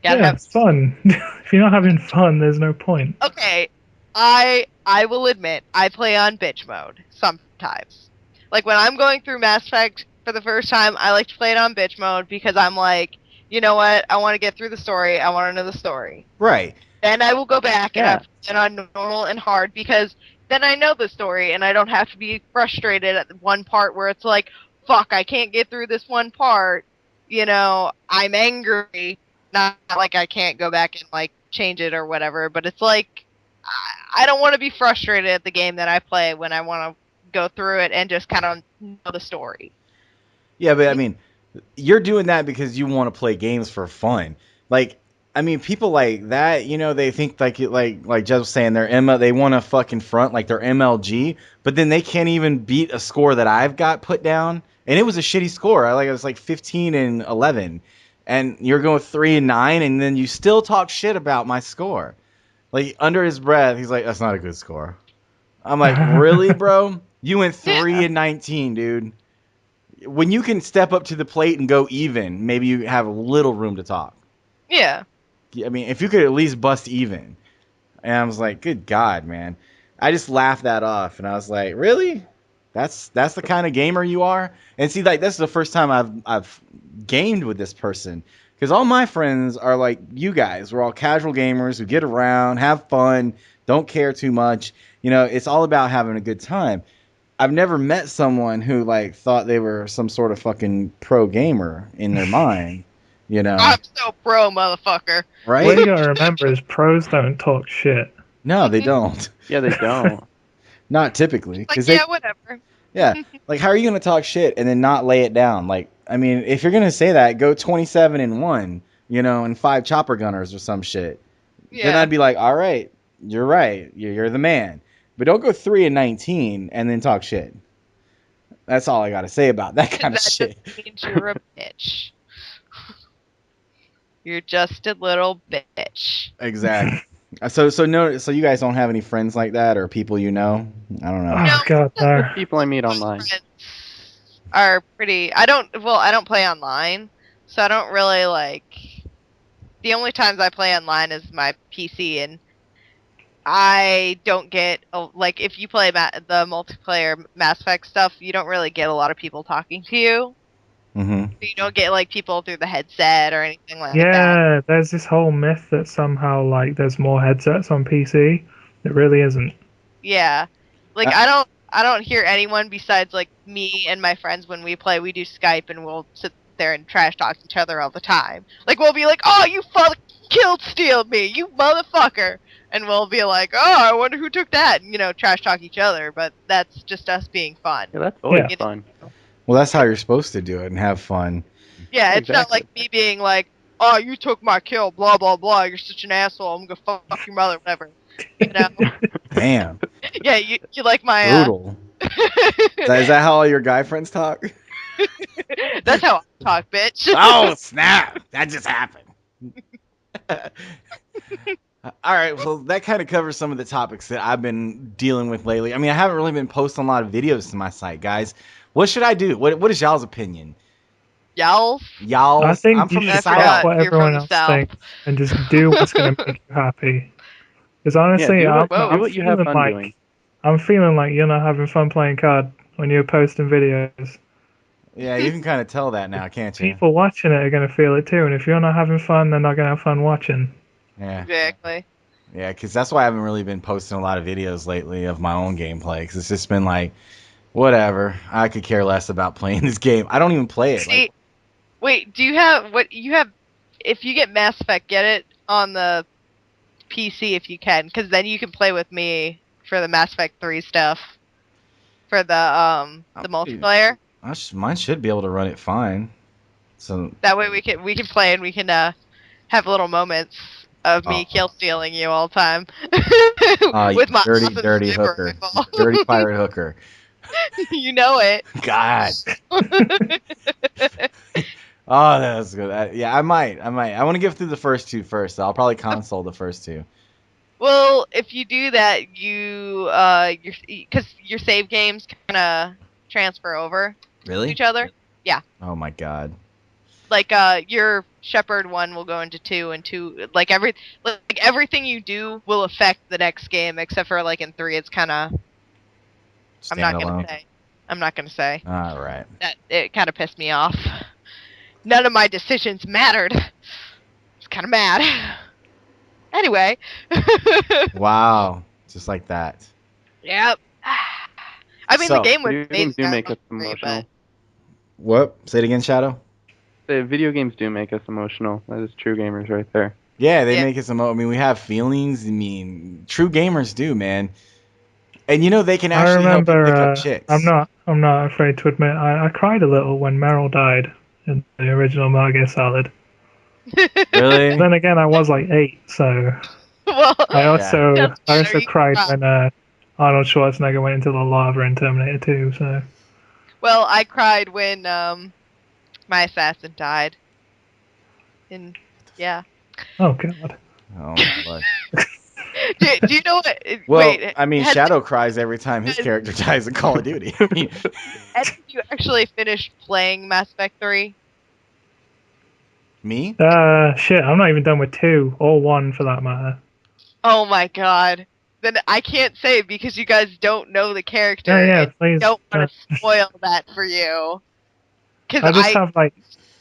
gotta Yeah, have. it's fun. If you're not having fun, there's no point. Okay, I will admit I play on bitch mode sometimes. Like when I'm going through Mass Effect for the first time, I like to play it on bitch mode because I'm like, you know what? I want to get through the story. I want to know the story. right. Then I will go back and Yeah. I play it on normal and hard because then I know the story and I don't have to be frustrated at the one part where it's like, fuck, I can't get through this one part. You know, I'm angry. Not like I can't go back and like change it or whatever, but it's like I don't want to be frustrated at the game that I play when I want to go through it and just kind of know the story. Yeah, but I mean, you're doing that because you want to play games for fun. Like, I mean, people like that, you know, they think like Jez was saying, they want to fucking front like they're MLG, but then they can't even beat a score that I've got put down, and it was a shitty score. It was like 15-11, and you're going 3-9, and then you still talk shit about my score. Like under his breath, he's like, "That's not a good score." I'm like, "Really, bro? You went 3-19, dude." When you can step up to the plate and go even, maybe you have a little room to talk. Yeah. I mean, if you could at least bust even. And I was like, good God, man. I just laughed that off, and I was like, really? That's the kind of gamer you are? And see, like, this is the first time I've gamed with this person. Because all my friends are like you guys. We're all casual gamers who get around, have fun, don't care too much. You know, it's all about having a good time. I've never met someone who like thought they were some sort of fucking pro gamer in their mind, you know, I'm so pro, motherfucker. What right? you gotta remember is pros don't talk shit. No, they don't. Yeah, they don't. Not typically, Like, because yeah, whatever. yeah, like how are you gonna talk shit and then not lay it down? Like, I mean, if you're gonna say that, go 27-1, you know, and 5 chopper gunners or some shit. Then Yeah. I'd be like, all right, You're right. You're the man. But don't go 3-19 and then talk shit. That's all I got to say about that kind of That shit. just means you're a bitch. You're just a little bitch. Exactly. So you guys don't have any friends like that or people you know? I don't know. No, Oh god, no. People I meet my online. friends are pretty. I don't play online, so I don't really like. The only times I play online is my PC, and I don't get like if you play the multiplayer Mass Effect stuff, you don't really get a lot of people talking to you. Mm-hmm. So you don't get like people through the headset or anything like that. Yeah, there's this whole myth that somehow like there's more headsets on PC. It really isn't. Yeah. Like I don't hear anyone besides like me and my friends when we play. We do Skype and we'll sit there and trash talk each other all the time. Like we'll be like, "Oh, you fucking killed stealed me, you motherfucker." And we'll be like, "Oh, I wonder who took that." And, trash talk each other, but that's just us being fun. Yeah, that's always Yeah. fun. Well, that's how you're supposed to do it and have fun. Yeah, it's not Exactly. like me being like, "Oh, you took my kill, blah blah blah. You're such an asshole. I'm gonna fuck your mother, whatever." You know? Damn. Yeah, you like my Brutal. Is that how all your guy friends talk? That's how I talk, bitch. Oh, snap. That just happened. All right, well, that kind of covers some of the topics that I've been dealing with lately. I mean, I haven't really been posting a lot of videos to my site, guys. What should I do? What is y'all's opinion? Y'all. Y'all, I think I'm you from the should I South. forgot. forget what You're from everyone the else South. thinks and just do what's going to make you happy. Because honestly, Yeah, I'm, do I'm what you have feeling fun like doing. I'm feeling like you're not having fun playing COD when you're posting videos. Yeah, you can kind of tell that now, can't you? People watching it are going to feel it too, and if you're not having fun, they're not going to have fun watching. Yeah. Exactly. Yeah, because that's why I haven't really been posting a lot of videos lately of my own gameplay. Because it's just been like, whatever. I could care less about playing this game. I don't even play it. See, wait, do you have what you have? If you get Mass Effect, get it on the PC if you can, because then you can play with me for the Mass Effect 3 stuff for the multiplayer. Mine should be able to run it fine. So, That way we can play and we can have little moments of me kill stealing you all the time you with my dirty, awesome dirty sniper hooker, rifle. dirty pirate hooker. You know it. God. Oh, that was good. Yeah, I might. I want to get through the first two first. So I'll probably console the first two. Well, if you do that, you because your save games kind of transfer over to Really? each other. Yeah, Oh my God. like your Shepherd one will go into two, and two like everything you do will affect the next game, except for like in 3, it's kind of I'm not gonna Standalone. say. I'm not gonna say All right. that it kind of pissed me off. None of my decisions mattered. It's kind of mad. Anyway. Wow. Just like that. Yep. I mean, the So, game was Video made games do make us free, emotional. what? Say it again, Shadow. The video games do make us emotional. That is true gamers right there. Yeah, they Yeah. make us I mean, we have feelings. I mean, true gamers do, man. And they can I actually help you pick up remember. chicks. I'm not afraid to admit. I cried a little when Meryl died in the original Metal Gear Solid. Really? Then again, I was like 8, so Well, I also doesn't I matter, also you can cried cry. when Arnold Schwarzenegger went into the lava in Terminator 2. So Well, I cried when my assassin died. And yeah. oh god. Oh my Lord. Do you know what? Well, Wait, I mean, has Shadow cries every time his character dies in Call of Duty. you actually finished playing Mass Effect 3? Me? Shit, I'm not even done with 2 or 1 for that matter. Oh my god. Then I can't say because you guys don't know the character. Yeah, And please. don't want to spoil that for you. Because I just have like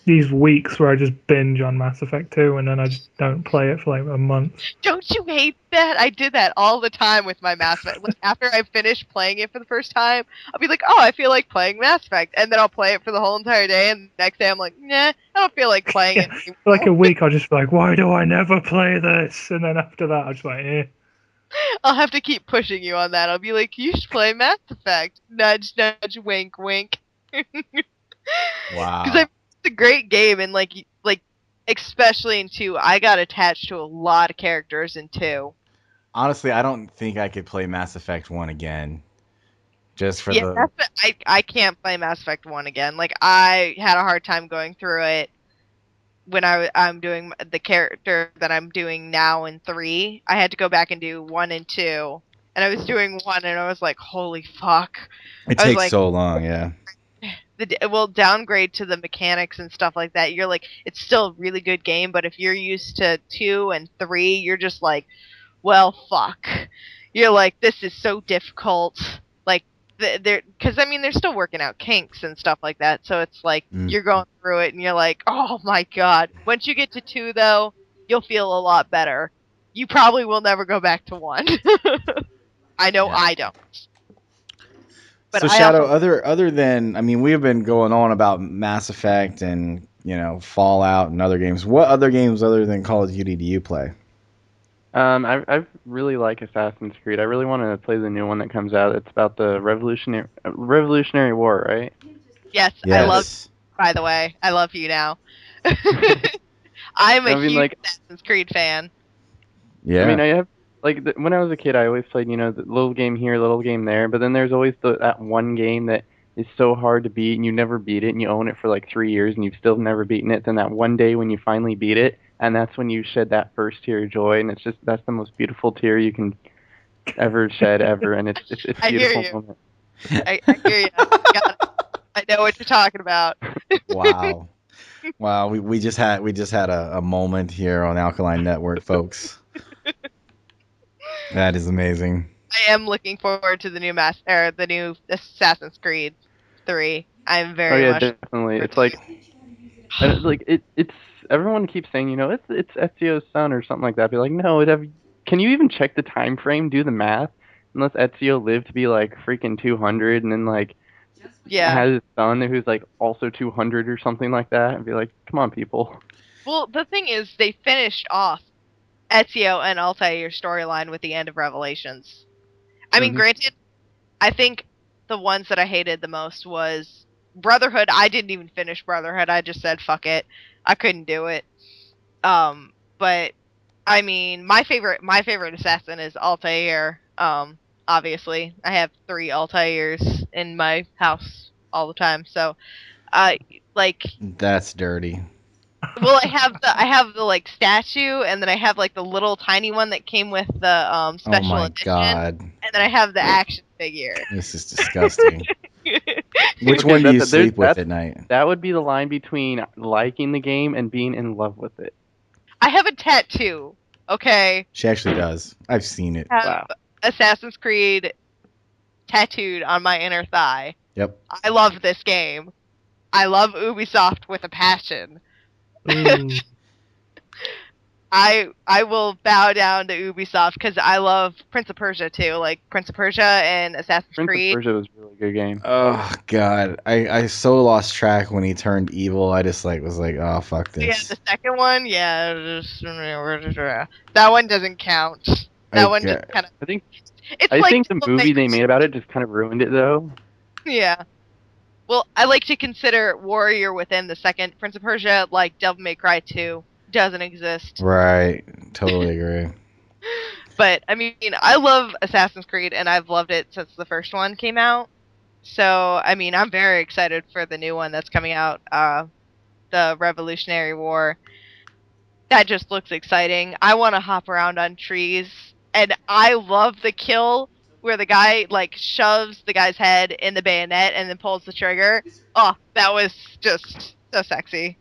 these weeks where I just binge on Mass Effect 2 and then I just don't play it for like a month. Don't you hate that? I did that all the time with my Mass Effect. Like, after I finished playing it for the first time, I'll be like, oh, I feel like playing Mass Effect. And then I'll play it for the whole entire day, and the next day I'm like, nah, I don't feel like playing it anymore. For like a week, I'll just be like, why do I never play this? And then after that, I'll just like, eh. I'll have to keep pushing you on that. I'll be like, you should play Mass Effect. Nudge, nudge, wink, wink. Wow. Because it's a great game, and like especially in 2, I got attached to a lot of characters in 2. Honestly, I don't think I could play Mass Effect 1 again. Just for Yeah, the I can't play Mass Effect 1 again. Like, I had a hard time going through it when I'm doing the character that I'm doing now in 3. I had to go back and do 1 and 2. And I was doing 1 and I was like, holy fuck. it I was takes like, so long, yeah. well, downgrade to the mechanics and stuff like that. You're like, it's still a really good game, but if you're used to 2 and 3, you're just like, well, fuck. You're like, this is so difficult. Like, they're, because I mean, they're still working out kinks and stuff like that. So it's like Mm. you're going through it, and you're like, oh my god. Once you get to 2, though, you'll feel a lot better. You probably will never go back to 1. I know Yeah. I don't. But So I Shadow, also other than, I mean, we've been going on about Mass Effect and Fallout and other games. What other games other than Call of Duty do you play? I really like Assassin's Creed. I really want to play the new one that comes out. It's about the Revolutionary War, right? yes, I love. Yes. By the way, I love you now. I'm a I mean, huge like, Assassin's Creed fan. I mean, Yeah. I have like when I was a kid, I always played, the little game here, little game there. But then there's always that one game that is so hard to beat, and you never beat it, and you own it for like 3 years, and you've still never beaten it. Then that one day when you finally beat it, and that's when you shed that first tear of joy, and that's the most beautiful tear you can ever shed ever, and it's a I hear beautiful you. moment. I hear you. Got it. I know what you're talking about. Wow. Wow. We just had a moment here on Alkaline Network, folks. That is amazing. I am looking forward to the the new Assassin's Creed 3. I'm Oh very yeah, much definitely. looking It's forward like and it's everyone keeps saying, it's Ezio's son or something like that. Be like, no, can you even check the time frame, do the math? Unless Ezio lived to be like freaking 200 and then like Yeah. has his son who's like also 200 or something like that, and be like, come on, people. Well, the thing is, they finished off Ezio and Altair's storyline with the end of Revelations. I mean, Mhm. granted, I think the ones that I hated the most was Brotherhood. I didn't even finish Brotherhood. I just said fuck it. I couldn't do it. But I mean, my favorite assassin is Altair. Obviously, I have 3 Altairs in my house all the time. So, I like, That's dirty. well, I have the like statue, and then I have like the little tiny one that came with the Oh special my edition, God. and then I have the action figure. This is disgusting. Which Okay, one do you sleep with at night? that would be the line between liking the game and being in love with it. I have a tattoo. Okay, She actually does. I've seen it. I have Wow. Assassin's Creed tattooed on my inner thigh. Yep. I love this game. I love Ubisoft with a passion. Ooh. I will bow down to Ubisoft because I love Prince of Persia too, like Prince of Persia and Assassin's Prince of Creed. Persia was a really good game. Oh God, I so lost track when he turned evil. I just was like, oh fuck Yeah, this. the second one, yeah, that one doesn't count. I That one just get, kind of. I think It's I like think the Devil May movie they Cry. made about it just kind of ruined it though. Yeah. Well, I like to consider Warrior Within the second Prince of Persia like Devil May Cry 2 doesn't exist. right. Totally agree. But I mean, I love Assassin's Creed and I've loved it since the first one came out. So, I mean, I'm very excited for the new one that's coming out, the Revolutionary War. That just looks exciting. I want to hop around on trees, and I love the kill where the guy like shoves the guy's head in the bayonet and then pulls the trigger. Oh, that was just so sexy.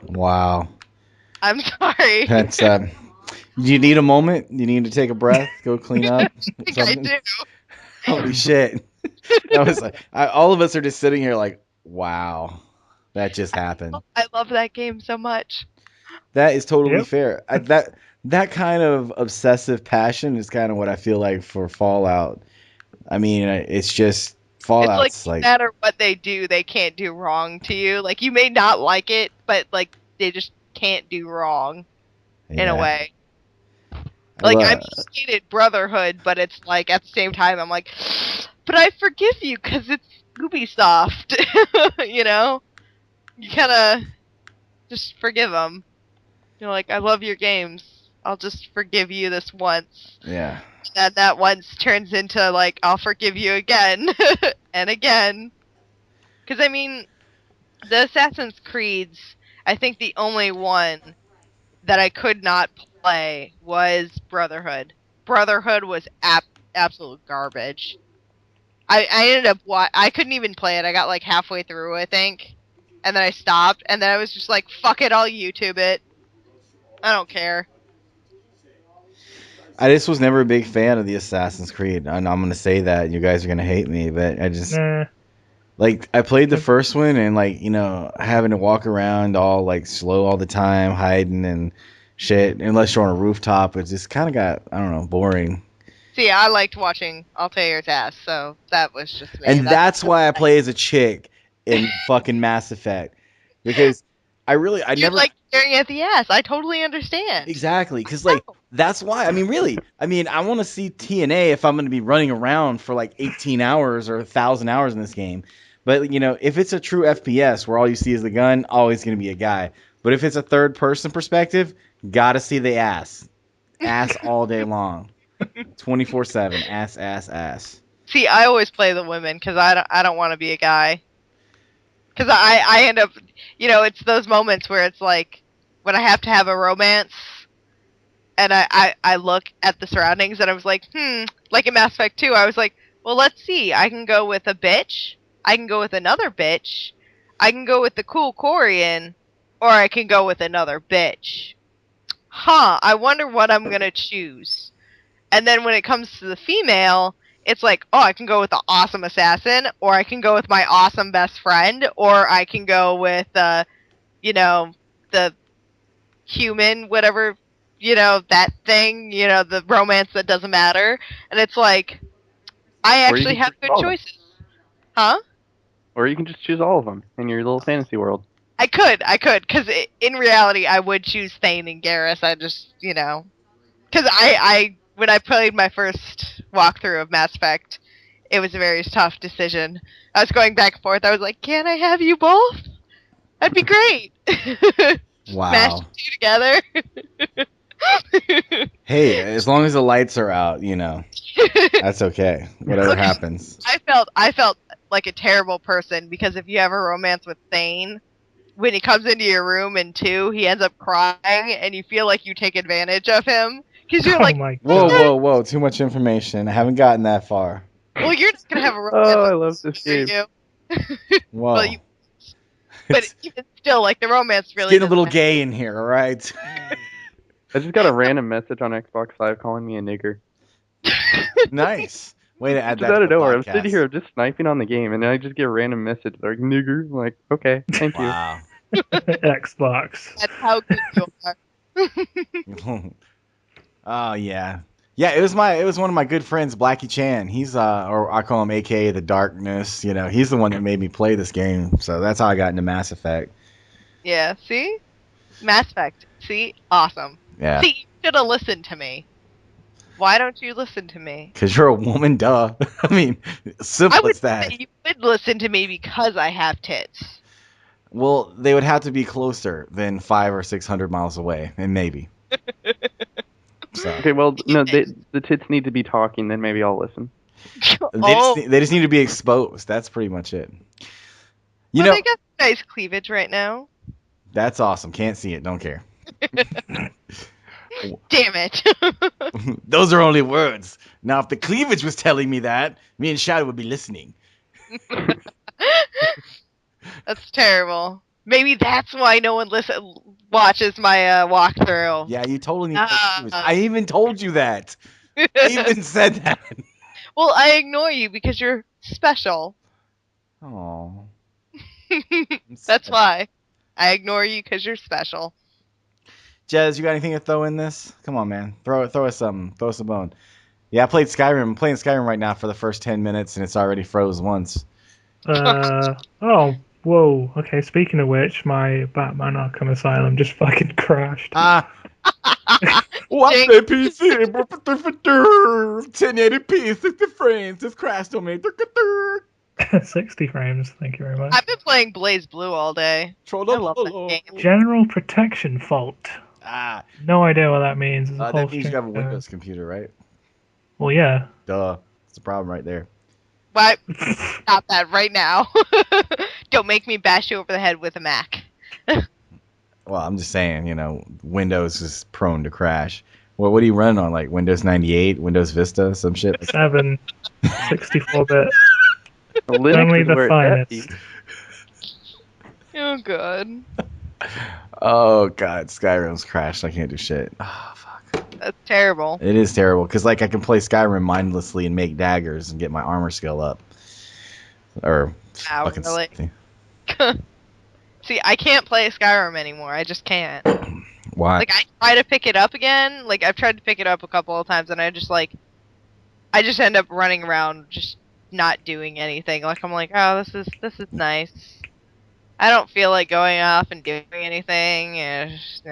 Wow. I'm sorry. That's Do you need a moment? You need to take a breath, go clean up I think I something. do. Holy shit! That was like all of us are just sitting here like, wow, that just happened. I love that game so much. That is totally Yep. fair. That kind of obsessive passion is kind of what I feel like for Fallout. I mean, it's just It's like Fallout's no like, matter what they do, they can't do wrong to you. Like you may not like it, but like they just can't do wrong in a yeah. way. I Like I love, hated Brotherhood, but it's like at the same time I'm like, but I forgive you because it's Ubisoft. You know, you kind of just forgive them. You're like, I love your games. I'll just forgive you this once. Yeah. And that once turns into, like, I'll forgive you again and again. Because, I mean, the Assassin's Creeds, I think the only one that I could not play was Brotherhood. Brotherhood was absolute garbage. I ended up I couldn't even play it. I got like halfway through, I think, and then I stopped. And then I was just like, "Fuck it, I'll YouTube it. I don't care." I just was never a big fan of the Assassin's Creed, and I'm gonna say that you guys are gonna hate me, but I just Nah. like I played the first one and like having to walk around all like slow all the time, hiding and shit. Unless you're on a rooftop, it just kind of got I don't know boring. See, I liked watching Altair's ass, so that was just me. And that's why I play as a chick in fucking Mass Effect because I You never like staring at the ass. I totally understand. exactly because like that's why I mean really I mean I want to see TNA if I'm going to be running around for like 18 hours or 1,000 hours in this game. But if it's a true FPS where all you see is the gun, always going to be a guy. But if it's a third person perspective, gotta see the ass all day long, 24/7, ass. See, I always play the women because I don't want to be a guy. Because I end up, it's those moments where it's like when I have to have a romance, and I look at the surroundings and I was like, like in Mass Effect 2, I was like, well, let's see. I can go with a bitch. I can go with another bitch. I can go with the cool Quarian, or I can go with another bitch. I wonder what I'm going to choose. And then when it comes to the female, it's like, oh, I can go with the awesome assassin, or I can go with my awesome best friend, or I can go with, the human, whatever, that thing, the romance that doesn't matter. And it's like, I actually have good choices. Huh? Or you can just choose all of them in your little fantasy world. I could, because in reality, I would choose Thane and Garrus. I just, because when I played my first walkthrough of Mass Effect, it was a very tough decision. I was going back and forth. I was like, "Can I have you both? That'd be great." Smash Wow. the two together. Hey, as long as the lights are out, that's okay. Whatever happens. I felt like a terrible person because if you have a romance with Thane, when he comes into your room in 2, he ends up crying, and you feel like you take advantage of him because you're like, my whoa, too much information. I haven't gotten that far. well, you're just gonna have a romance. Oh, I love this game. Whoa. Well, but even still, like the romance really. It's getting a little gay in here, all right? I just got a random message on Xbox Live calling me a nigger. Nice. Way to add Just that out to of the nowhere. I'm podcast. sitting here just sniping on the game, and I just get a random message like nigger. I'm like, okay, thank you. Wow. Xbox. That's how good you are. Oh yeah. Yeah, it was one of my good friends, Blackie Chan. He's or I call him AKA the Darkness, he's the one that made me play this game. So that's how I got into Mass Effect. Yeah, see? Mass Effect. See? Awesome. Yeah. See, you should have listened to me. Why don't you listen to me? Cuz you're a woman, duh. I mean, simple as that. You would listen to me because I have tits. Well, they would have to be closer than 500 or 600 miles away, and maybe. So. Okay, well, no, the tits need to be talking, then maybe I'll listen. They just need to be exposed. That's pretty much it. They got nice cleavage right now. That's awesome. Can't see it. Don't care. Damn it. Those are only words. Now, if the cleavage was telling me that, me and Shadow would be listening. That's terrible. Maybe that's why no one watches my walkthrough. Yeah, you totally need cleavage. I even told you that. I even said that. Well, I ignore you because you're special. Oh. That's why. I ignore you because you're special. Jez, you got anything to throw in this? Come on, man. Throw us something. Throw us a bone. Yeah, I played Skyrim. I'm playing Skyrim right now for the first 10 minutes, and it's already froze once. Oh, whoa. Okay, speaking of which, my Batman Arkham Asylum just fucking crashed. What's the PC? 1080p, 60 frames. It's crashed on me. 60 frames, thank you very much. I've been playing Blaze Blue all day. I love that game. General protection fault. No idea what that means. It's a whole That means you string have a of Windows terms. computer, right? Well, yeah. Duh. That's the problem right there. Why? Stop that right now. Don't make me bash you over the head with a Mac. Well, I'm just saying, Windows is prone to crash. Well, what do you run on? Like Windows 98, Windows Vista, some shit? 7, 64-bit. Linux Only is the where it's at, finest. dude. Oh god. Oh, God. Skyrim's crashed. I can't do shit. Oh, fuck. That's terrible. It is terrible because, like, I can play Skyrim mindlessly and make daggers and get my armor skill up. Or Wow, fucking really? something. See, I can't play Skyrim anymore. I just can't. Why? Like, I try to pick it up again. Like, I've tried to pick it up a couple of times, and I just end up running around just not doing anything. Like, I'm like, oh, this is nice. I don't feel like going off and doing anything. And just,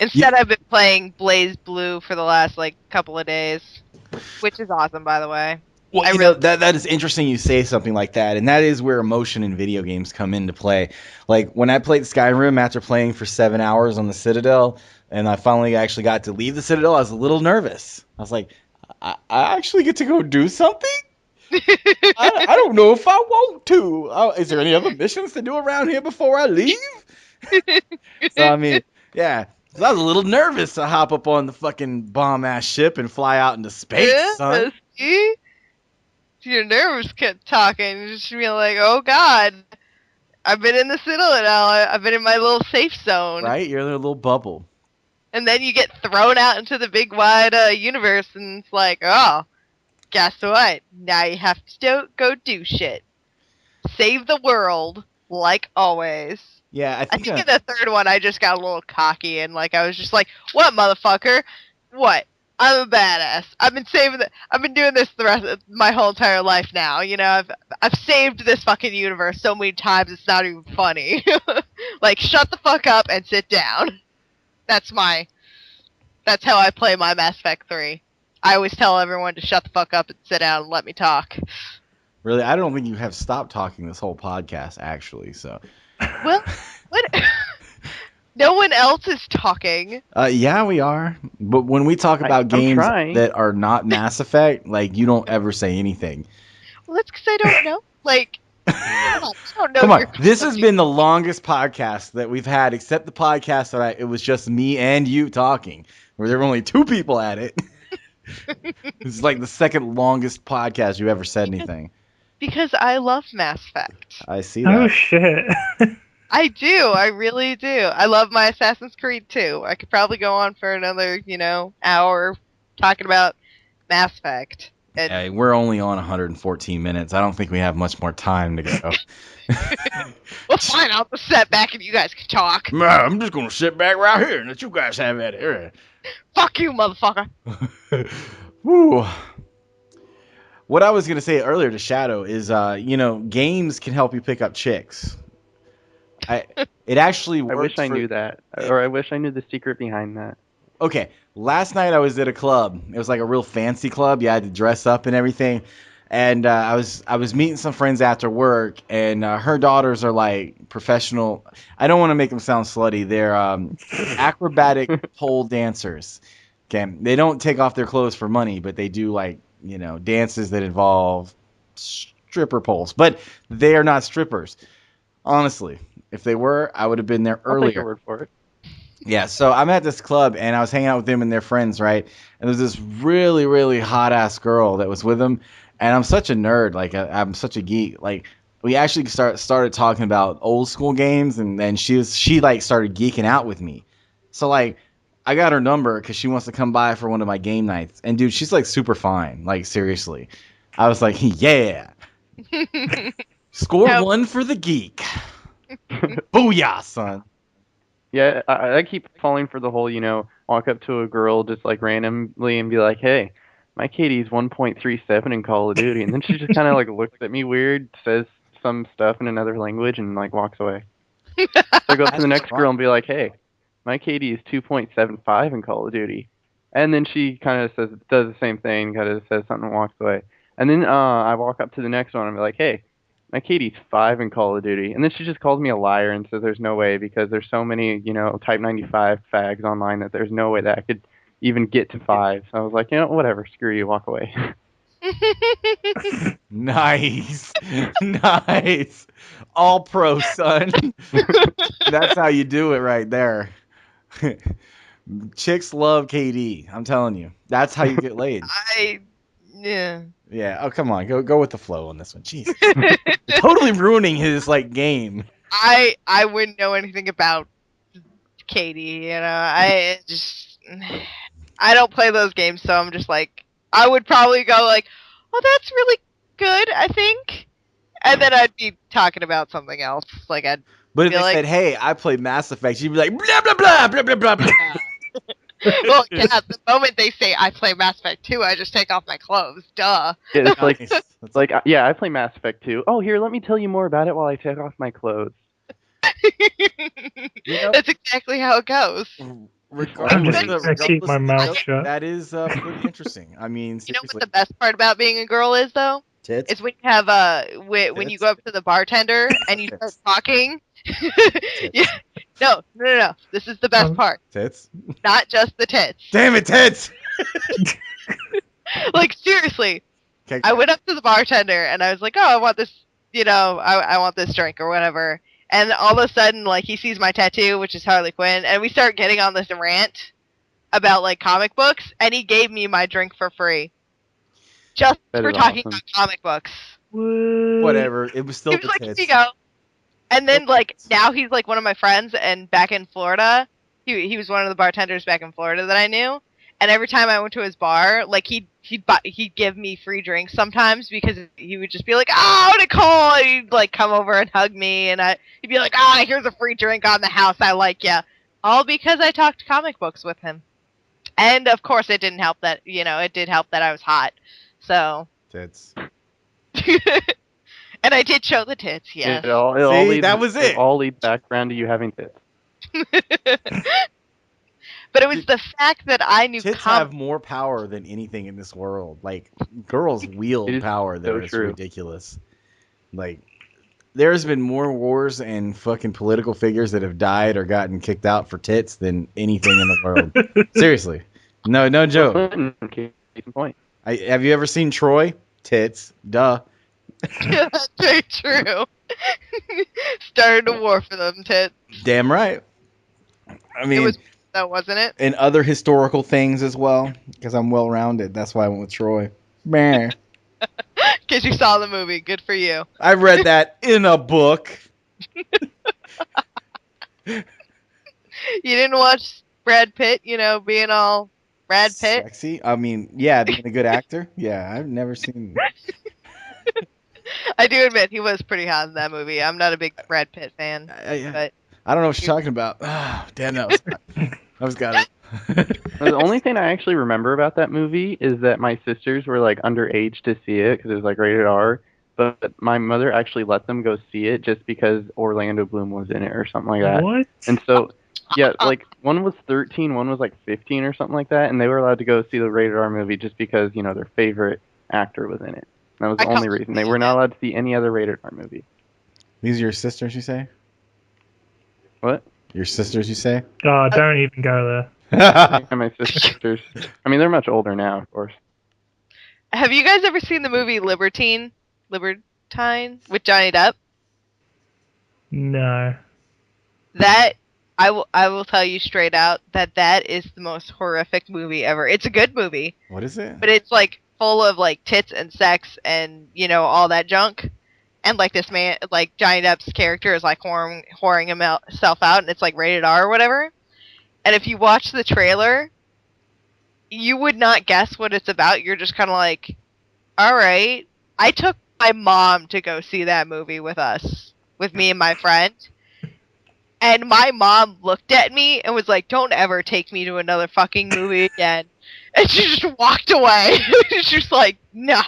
Instead, I've been playing Blaze Blue for the last, couple of days. Which is awesome, by the way. Well, I really that is interesting you say something like that, and that is where emotion in video games come into play. Like, when I played Skyrim after playing for 7 hours on the Citadel, and I finally actually got to leave the Citadel, I was a little nervous. I was like, I actually get to go do something? I don't know if I want to. Is there any other missions to do around here before I leave? So, I mean, yeah. So I was a little nervous to hop up on the fucking bomb-ass ship and fly out into space, son. see? Your nerves kept talking. Just be like, oh god, I've been in the Citadel now. I've been in my little safe zone. Right? You're in a little bubble. And then you get thrown out into the big wide universe, and it's like, oh, guess what? Now you have to go do shit. Save the world, like always. Yeah, I I think think in the third one, I just got a little cocky, and I was just like, what, motherfucker? What? I'm a badass. I've been doing this the rest of my whole entire life now. I've saved this fucking universe so many times it's not even funny. Like, shut the fuck up and sit down. That's how I play my Mass Effect 3. I always tell everyone to shut the fuck up and sit down and let me talk. really, I don't think you have stopped talking this whole podcast, actually. So, Well, what? No one else is talking. yeah, we are. But when we talk about I'm games trying. that are not Mass Effect, like, you don't ever say anything. Well, that's because I don't know. Come on, I don't know Come on, your this has been the longest podcast that we've had, except the podcast that it was just me and you talking, where there were only 2 people at it. It's like the second longest podcast you ever said anything. Because I love Mass Effect. I see Oh, that. shit. I do. I really do. I love my Assassin's Creed too. I could probably go on for another, hour talking about Mass Effect. And Yeah, we're only on 114 minutes. I don't think we have much more time to go. well, fine. I'll just sit back and you guys can talk. I'm just gonna sit back right here and let you guys have at it. Fuck you, motherfucker. Woo. What I was gonna say earlier to Shadow is, games can help you pick up chicks. It actually I works. wish I knew that, or I wish I knew the secret behind that. Okay, last night I was at a club. It was like a real fancy club. You had to dress up and everything. And I was meeting some friends after work, and her daughters are like professional. I don't want to make them sound slutty. They're acrobatic pole dancers. Okay, they don't take off their clothes for money, but they do dances that involve stripper poles. But they are not strippers. Honestly, if they were, I would have been there I'll earlier. take your word for it. Yeah, so I'm at this club and I was hanging out with them and their friends, right? And there's this really, really hot ass girl that was with them, and I'm such a nerd, like I'm such a geek. Like, we actually started talking about old school games, and then she started geeking out with me. So like, I got her number because she wants to come by for one of my game nights, and dude, she's like super fine, like seriously. I was like, yeah, score Now- 1 for the geek. Booyah, son. Yeah, I keep falling for the whole, walk up to a girl just like randomly and be like, hey, my KD's 1.37 in Call of Duty. And then she just kind of like looks at me weird, says some stuff in another language, and like walks away. So I go up to the next girl and be like, hey, my KD is 2.75 in Call of Duty. And then she kind of does the same thing, kind of says something and walks away. And then I walk up to the next one and be like, hey, My Katie's 5 in Call of Duty, and then she just calls me a liar and says there's no way because there's so many, Type 95 fags online that there's no way that I could even get to 5. So I was like, whatever, screw you, walk away. Nice. Nice. All pro, son. That's how you do it right there. Chicks love KD. I'm telling you. That's how you get laid. Yeah. Yeah. Oh, come on. Go with the flow on this one. Jeez. You're totally ruining his game. I wouldn't know anything about Katie, I don't play those games, so I'm just like, I would probably go like, oh, that's really good, I think. And then I'd be talking about something else. Like, I'd But if be they like, said, hey, I play Mass Effect, you'd be like, blah, blah, blah, blah, blah, blah, blah. well, yeah, the moment they say I play Mass Effect 2, I just take off my clothes. Duh. Yeah, it's like, Nice. That's yeah, I play Mass Effect 2. Oh, here, let me tell you more about it while I take off my clothes. That's exactly how it goes. regardless I'm just of, gonna keep my mouth regardless, shut. that is pretty interesting. I mean, You know seriously. what the best part about being a girl is, though? Tits? Is when you have when you go up to the bartender and you start talking. Yeah. No. This is the best part. Tits? Not just the tits. Damn it, tits! Like, seriously. Okay. I went up to the bartender and I was like, oh, I want this, I want this drink or whatever. And all of a sudden, like, he sees my tattoo, which is Harley Quinn, and we start getting on this rant about, like, comic books, and he gave me my drink for free. Just That for is talking awesome. about comic books. Whatever. It was still He was the like, tits. here you go. And then, like, now he's, like, one of my friends, and back in Florida, he was one of the bartenders back in Florida that I knew. And every time I went to his bar, like, he'd give me free drinks sometimes because he would just be like, oh, Nicole! And he'd, like, come over and hug me, and he'd be like, ah, here's a free drink on the house, I like ya. All because I talked comic books with him. And, of course, it didn't help that, it did help that I was hot. So. Tits. And I did show the tits, yes. It all See, leads, that was it. It all leads back around to you having tits. But it was the fact that I knew Tits have more power than anything in this world. Like, girls wield It is power that so is true. ridiculous. Like, there's been more wars and fucking political figures that have died or gotten kicked out for tits than anything in the world. Seriously. No joke. Clinton, case in point. Have you ever seen Troy? Tits. Duh. That's very true. Started a war for them tits. Damn right. I mean, It was that, wasn't it? and other historical things as well, because I'm well-rounded. That's why I went with Troy. Meh. Because you saw the movie. Good for you. I read that in a book. You didn't watch Brad Pitt, being all Brad Pitt? Sexy? I mean, yeah, being a good actor? Yeah, I've never seen... I do admit he was pretty hot in that movie. I'm not a big Brad Pitt fan, but I don't know what you're talking about. Oh, damn, that was got it. The only thing I actually remember about that movie is that my sisters were like underage to see it because it was like rated R. But my mother actually let them go see it just because Orlando Bloom was in it or something like that. What? And so, yeah, like one was 13, one was like 15 or something like that, and they were allowed to go see the rated R movie just because their favorite actor was in it. That was the only reason. They were not allowed to see any other rated R movie. These are your sisters, you say? What? Your sisters, you say? Oh, don't even go And my sisters. I mean, they're much older now, of course. have you guys ever seen the movie Libertine with Johnny Depp? No. That I will tell you straight out that is the most horrific movie ever. It's a good movie, What is it? but it's like full of like tits and sex and all that junk. And like this man, like Johnny Depp's character is like whoring himself out, and it's like rated R or whatever. And if you watch the trailer, you would not guess what it's about. You're just kind of like, all right. I took my mom to go see that movie with me and my friend. And my mom looked at me and was like, don't ever take me to another fucking movie again. And she just walked away. She was like, no.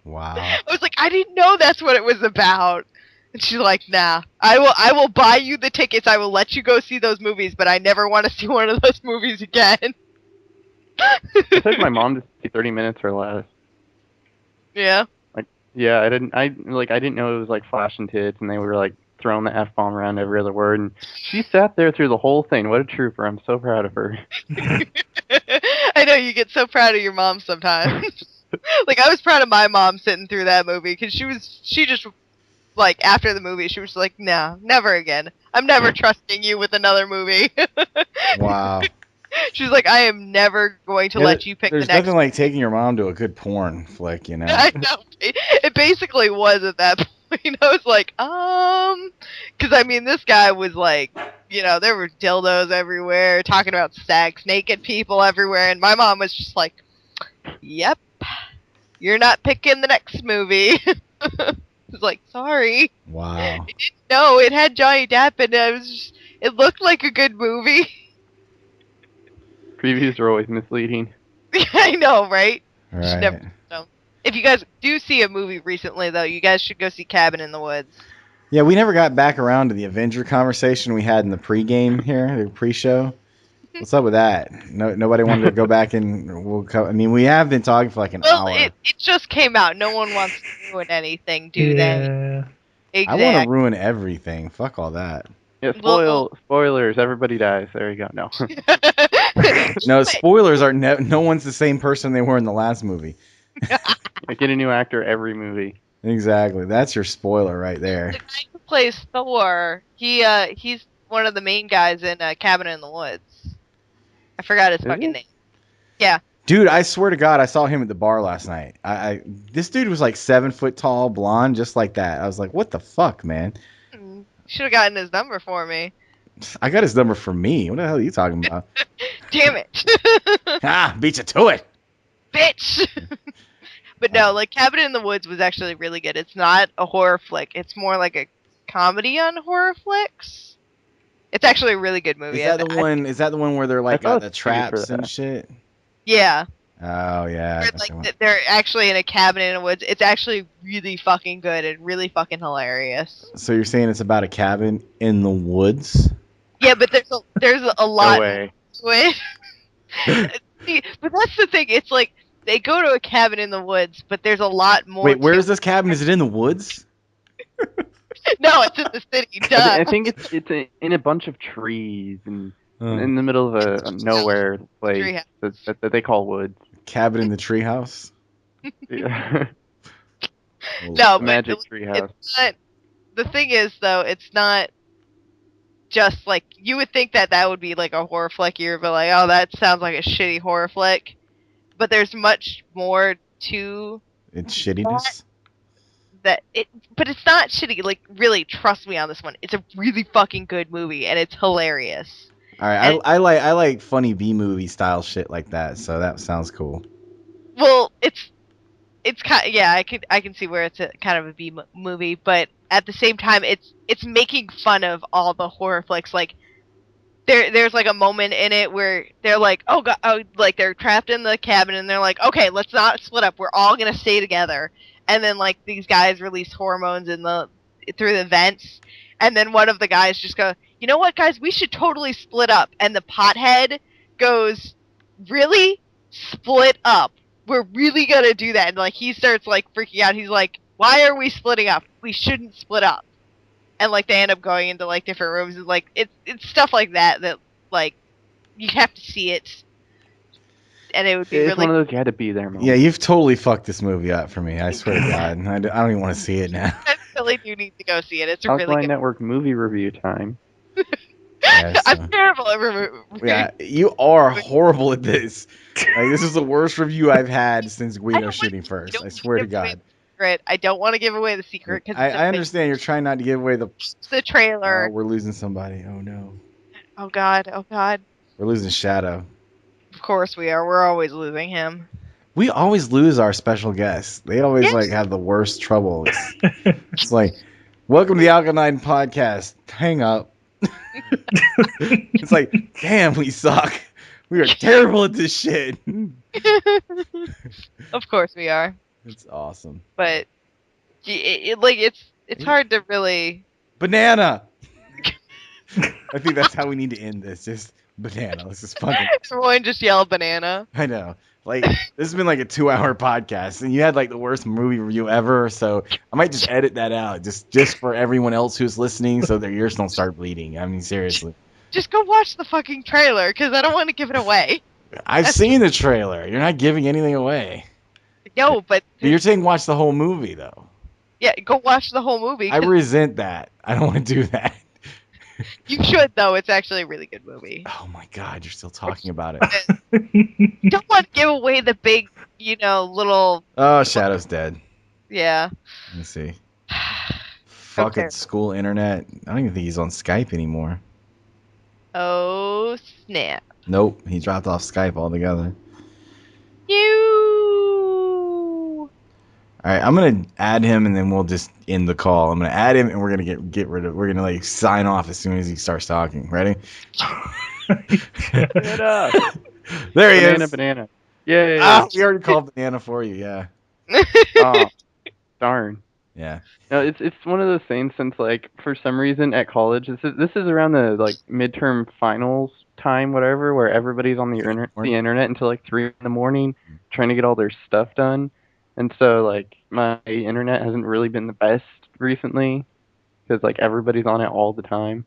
Wow. I was like, I didn't know that's what it was about. And she's like, nah, I will buy you the tickets. I will let you go see those movies, but I never want to see one of those movies again. I took my mom to see 30 Minutes or Less. Yeah. Yeah, I didn't know it was like flashing tits, and they were like throwing the F-bomb around every other word. And she sat there through the whole thing. What a trooper! I'm so proud of her. I know you get so proud of your mom sometimes. Like I was proud of my mom sitting through that movie because she just like after the movie she was like, no, never again. I'm never trusting you with another movie. Wow. She's like, I am never going to Yeah, let you pick the there's next. nothing like taking your mom to a good porn flick, you know. I know. It basically was at that point. I was like, because I mean, this guy was like, there were dildos everywhere, talking about sex, naked people everywhere, and my mom was just like, yep, you're not picking the next movie. I was like, sorry. Wow. I didn't know it had Johnny Depp, and it looked like a good movie. Previews are always misleading. I know, right? All Should right. never know. If you guys do see a movie recently, though, you guys should go see Cabin in the Woods. Yeah, we never got back around to the Avenger conversation we had in the pregame here, the pre-show. What's up with that? No, nobody wanted to go back and I mean, we have been talking for like an Well, hour. it just came out. No one wants to ruin anything, do they? Yeah. I want to Exactly. ruin everything. Fuck all that. Yeah, Well- spoilers. Everybody dies. There you go. No. No, spoilers are no one's the same person they were in the last movie. I get a new actor every movie. Exactly. That's your spoiler right there. The guy who plays Thor, he's one of the main guys in Cabin in the Woods. I forgot his Is fucking he? name. Yeah. Dude, I swear to God, I saw him at the bar last night. This dude was like 7 foot tall, blonde, just like that. I was like, what the fuck, man? Should have gotten his number for me. I got his number from me. What the hell are you talking about? Damn it. Beat you to it. Bitch! But no, like Cabin in the Woods was actually really good. It's not a horror flick. It's more like a comedy on horror flicks. It's actually a really good movie. Is that the one? Is that the one where they're like I thought got the it's pretty for traps and that. shit? Yeah. Oh yeah. I Where, guess I went- like they're actually in a cabin in the woods. It's actually really fucking good and really fucking hilarious. So you're saying it's about a cabin in the woods? Yeah, but there's a lot No way. to it. See, but that's the thing. It's like they go to a cabin in the woods, but there's a lot more. Wait, where to is this cabin? Is it in the woods? No, it's in the city. Duh. I think it's in a bunch of trees and in the middle of a nowhere place that they call woods. Cabin in the treehouse. Yeah. No, A magic but treehouse. it's not. The thing is, though, it's not just like you would think that would be like a horror flick. You'd be like, oh, that sounds like a shitty horror flick. But there's much more to It's shittiness. that. But it's not shitty. Like, really, trust me on this one. It's a really fucking good movie, and it's hilarious. All right, I like funny B movie style shit like that. So that sounds cool. Well, it's kind. Yeah, I can see where it's a kind of a B movie, but at the same time, it's making fun of all the horror flicks. Like there's like a moment in it where they're like, oh god, like they're trapped in the cabin, and they're like, okay, let's not split up. We're all gonna stay together. And then like these guys release hormones through the vents, and then one of the guys just go, you know what, guys, we should totally split up. And the pothead goes, really? Split up? We're really gonna do that? And like he starts like freaking out. He's like, why are we splitting up? We shouldn't split up. And like they end up going into like different rooms. And like it's stuff like that like you have to see it, and it would be It's really. one of those you had to be there moments. Yeah, you've totally fucked this movie up for me. I swear to God, I don't even want to see it now. I really do need to go see it. It's a really Alkaline good. Network movie review time. Yeah, so- I'm terrible at Yeah, you are horrible at this. Like, this is the worst review I've had since Guido shooting first. I swear to God. I don't want to give away the secret because I understand you're trying not to give away the. the trailer. Oh, we're losing somebody. Oh no, Oh god. we're losing Shadow. Of course we are. We're always losing him. We always lose our special guests. They always Yes. like have the worst trouble. It's like, welcome to the Alkaline Podcast. Hang up. It's like, damn, we suck. We are terrible at this shit. Of course we are. It's awesome. But it's hard to really. Banana. I think that's how we need to end this. Just banana. Let's just fucking. Everyone just yell banana. I know. Like, this has been like a 2-hour podcast, and you had like the worst movie review ever. So I might just edit that out, just for everyone else who's listening, so their ears don't start bleeding. I mean, seriously. Just go watch the fucking trailer, because I don't want to give it away. I've seen the trailer. You're not giving anything away. No, but You're saying watch the whole movie, though. yeah, go watch the whole movie. I 'cause resent that. I don't want to do that. you should, though. It's actually a really good movie. Oh my God, you're still talking about it. You don't want to give away the big, little. Oh, Shadow's dead. Yeah. Let me see. Fucking school internet. I don't even think he's on Skype anymore. Oh, snap. Nope, he dropped off Skype altogether. You. All right, I'm gonna add him and then we'll just end the call. I'm gonna add him and we're gonna get rid of. We're gonna like sign off as soon as he starts talking. Ready? Banana. There he Banana, is. banana. Yay. Ah, we already called banana for you. Yeah. Oh, darn. Yeah. No, it's one of those things since like for some reason at college this is around the like midterm finals time whatever where everybody's on the internet until like 3 in the morning trying to get all their stuff done, and so like my internet hasn't really been the best recently because like everybody's on it all the time.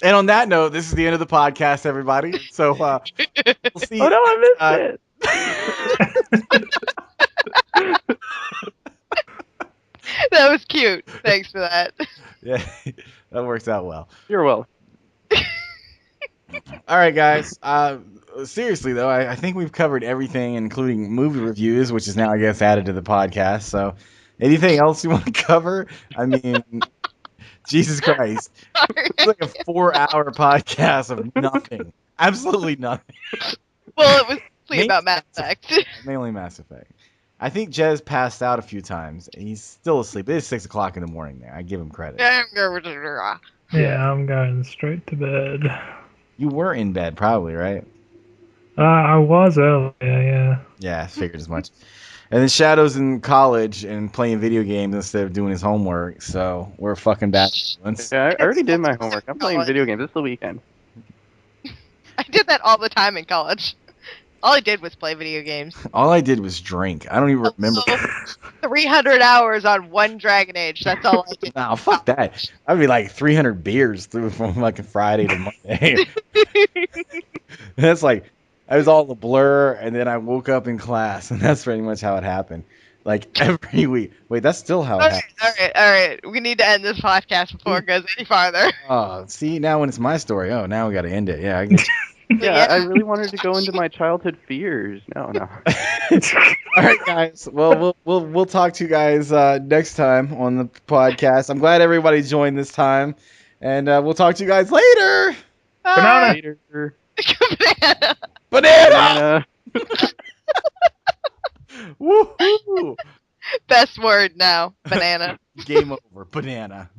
And on that note, this is the end of the podcast, everybody. So we'll see. Oh no, I missed it. That was cute. Thanks for that. Yeah, that works out well. You're welcome. All right, guys. Seriously though, I think we've covered everything, including movie reviews, which is now I guess added to the podcast. So, anything else you want to cover? I mean, Jesus Christ, it's like a 4-hour podcast of nothing, absolutely nothing. Well, it was mostly about Mass Effect. Mainly Mass Effect. I think Jez passed out a few times. He's still asleep. It is 6 o'clock in the morning there. I give him credit. Yeah, I'm going straight to bed. You were in bed, probably, right? I was earlier, yeah. Yeah, I figured as much. And then Shadow's in college and playing video games instead of doing his homework, so we're fucking bad influence. Yeah, I already did my homework. I'm playing video games. It's the weekend. I did that all the time in college. All I did was play video games. All I did was drink. I don't even remember. 300 hours on one Dragon Age. That's all I did. No, fuck that. I'd be like 300 beers through from like Friday to Monday. That's like, I was all a blur, and then I woke up in class, and that's pretty much how it happened. Like every week. Wait, that's still how it happened. All right. We need to end this podcast before it goes any farther. Oh, see, now when it's my story, oh, now we got to end it. Yeah, I get you. Yeah, I really wanted to go into my childhood fears. No. All right, guys. Well, we'll talk to you guys next time on the podcast. I'm glad everybody joined this time, and we'll talk to you guys later. Banana. Later. Banana. Banana. Woohoo! Best word now. Banana. Game over. Banana.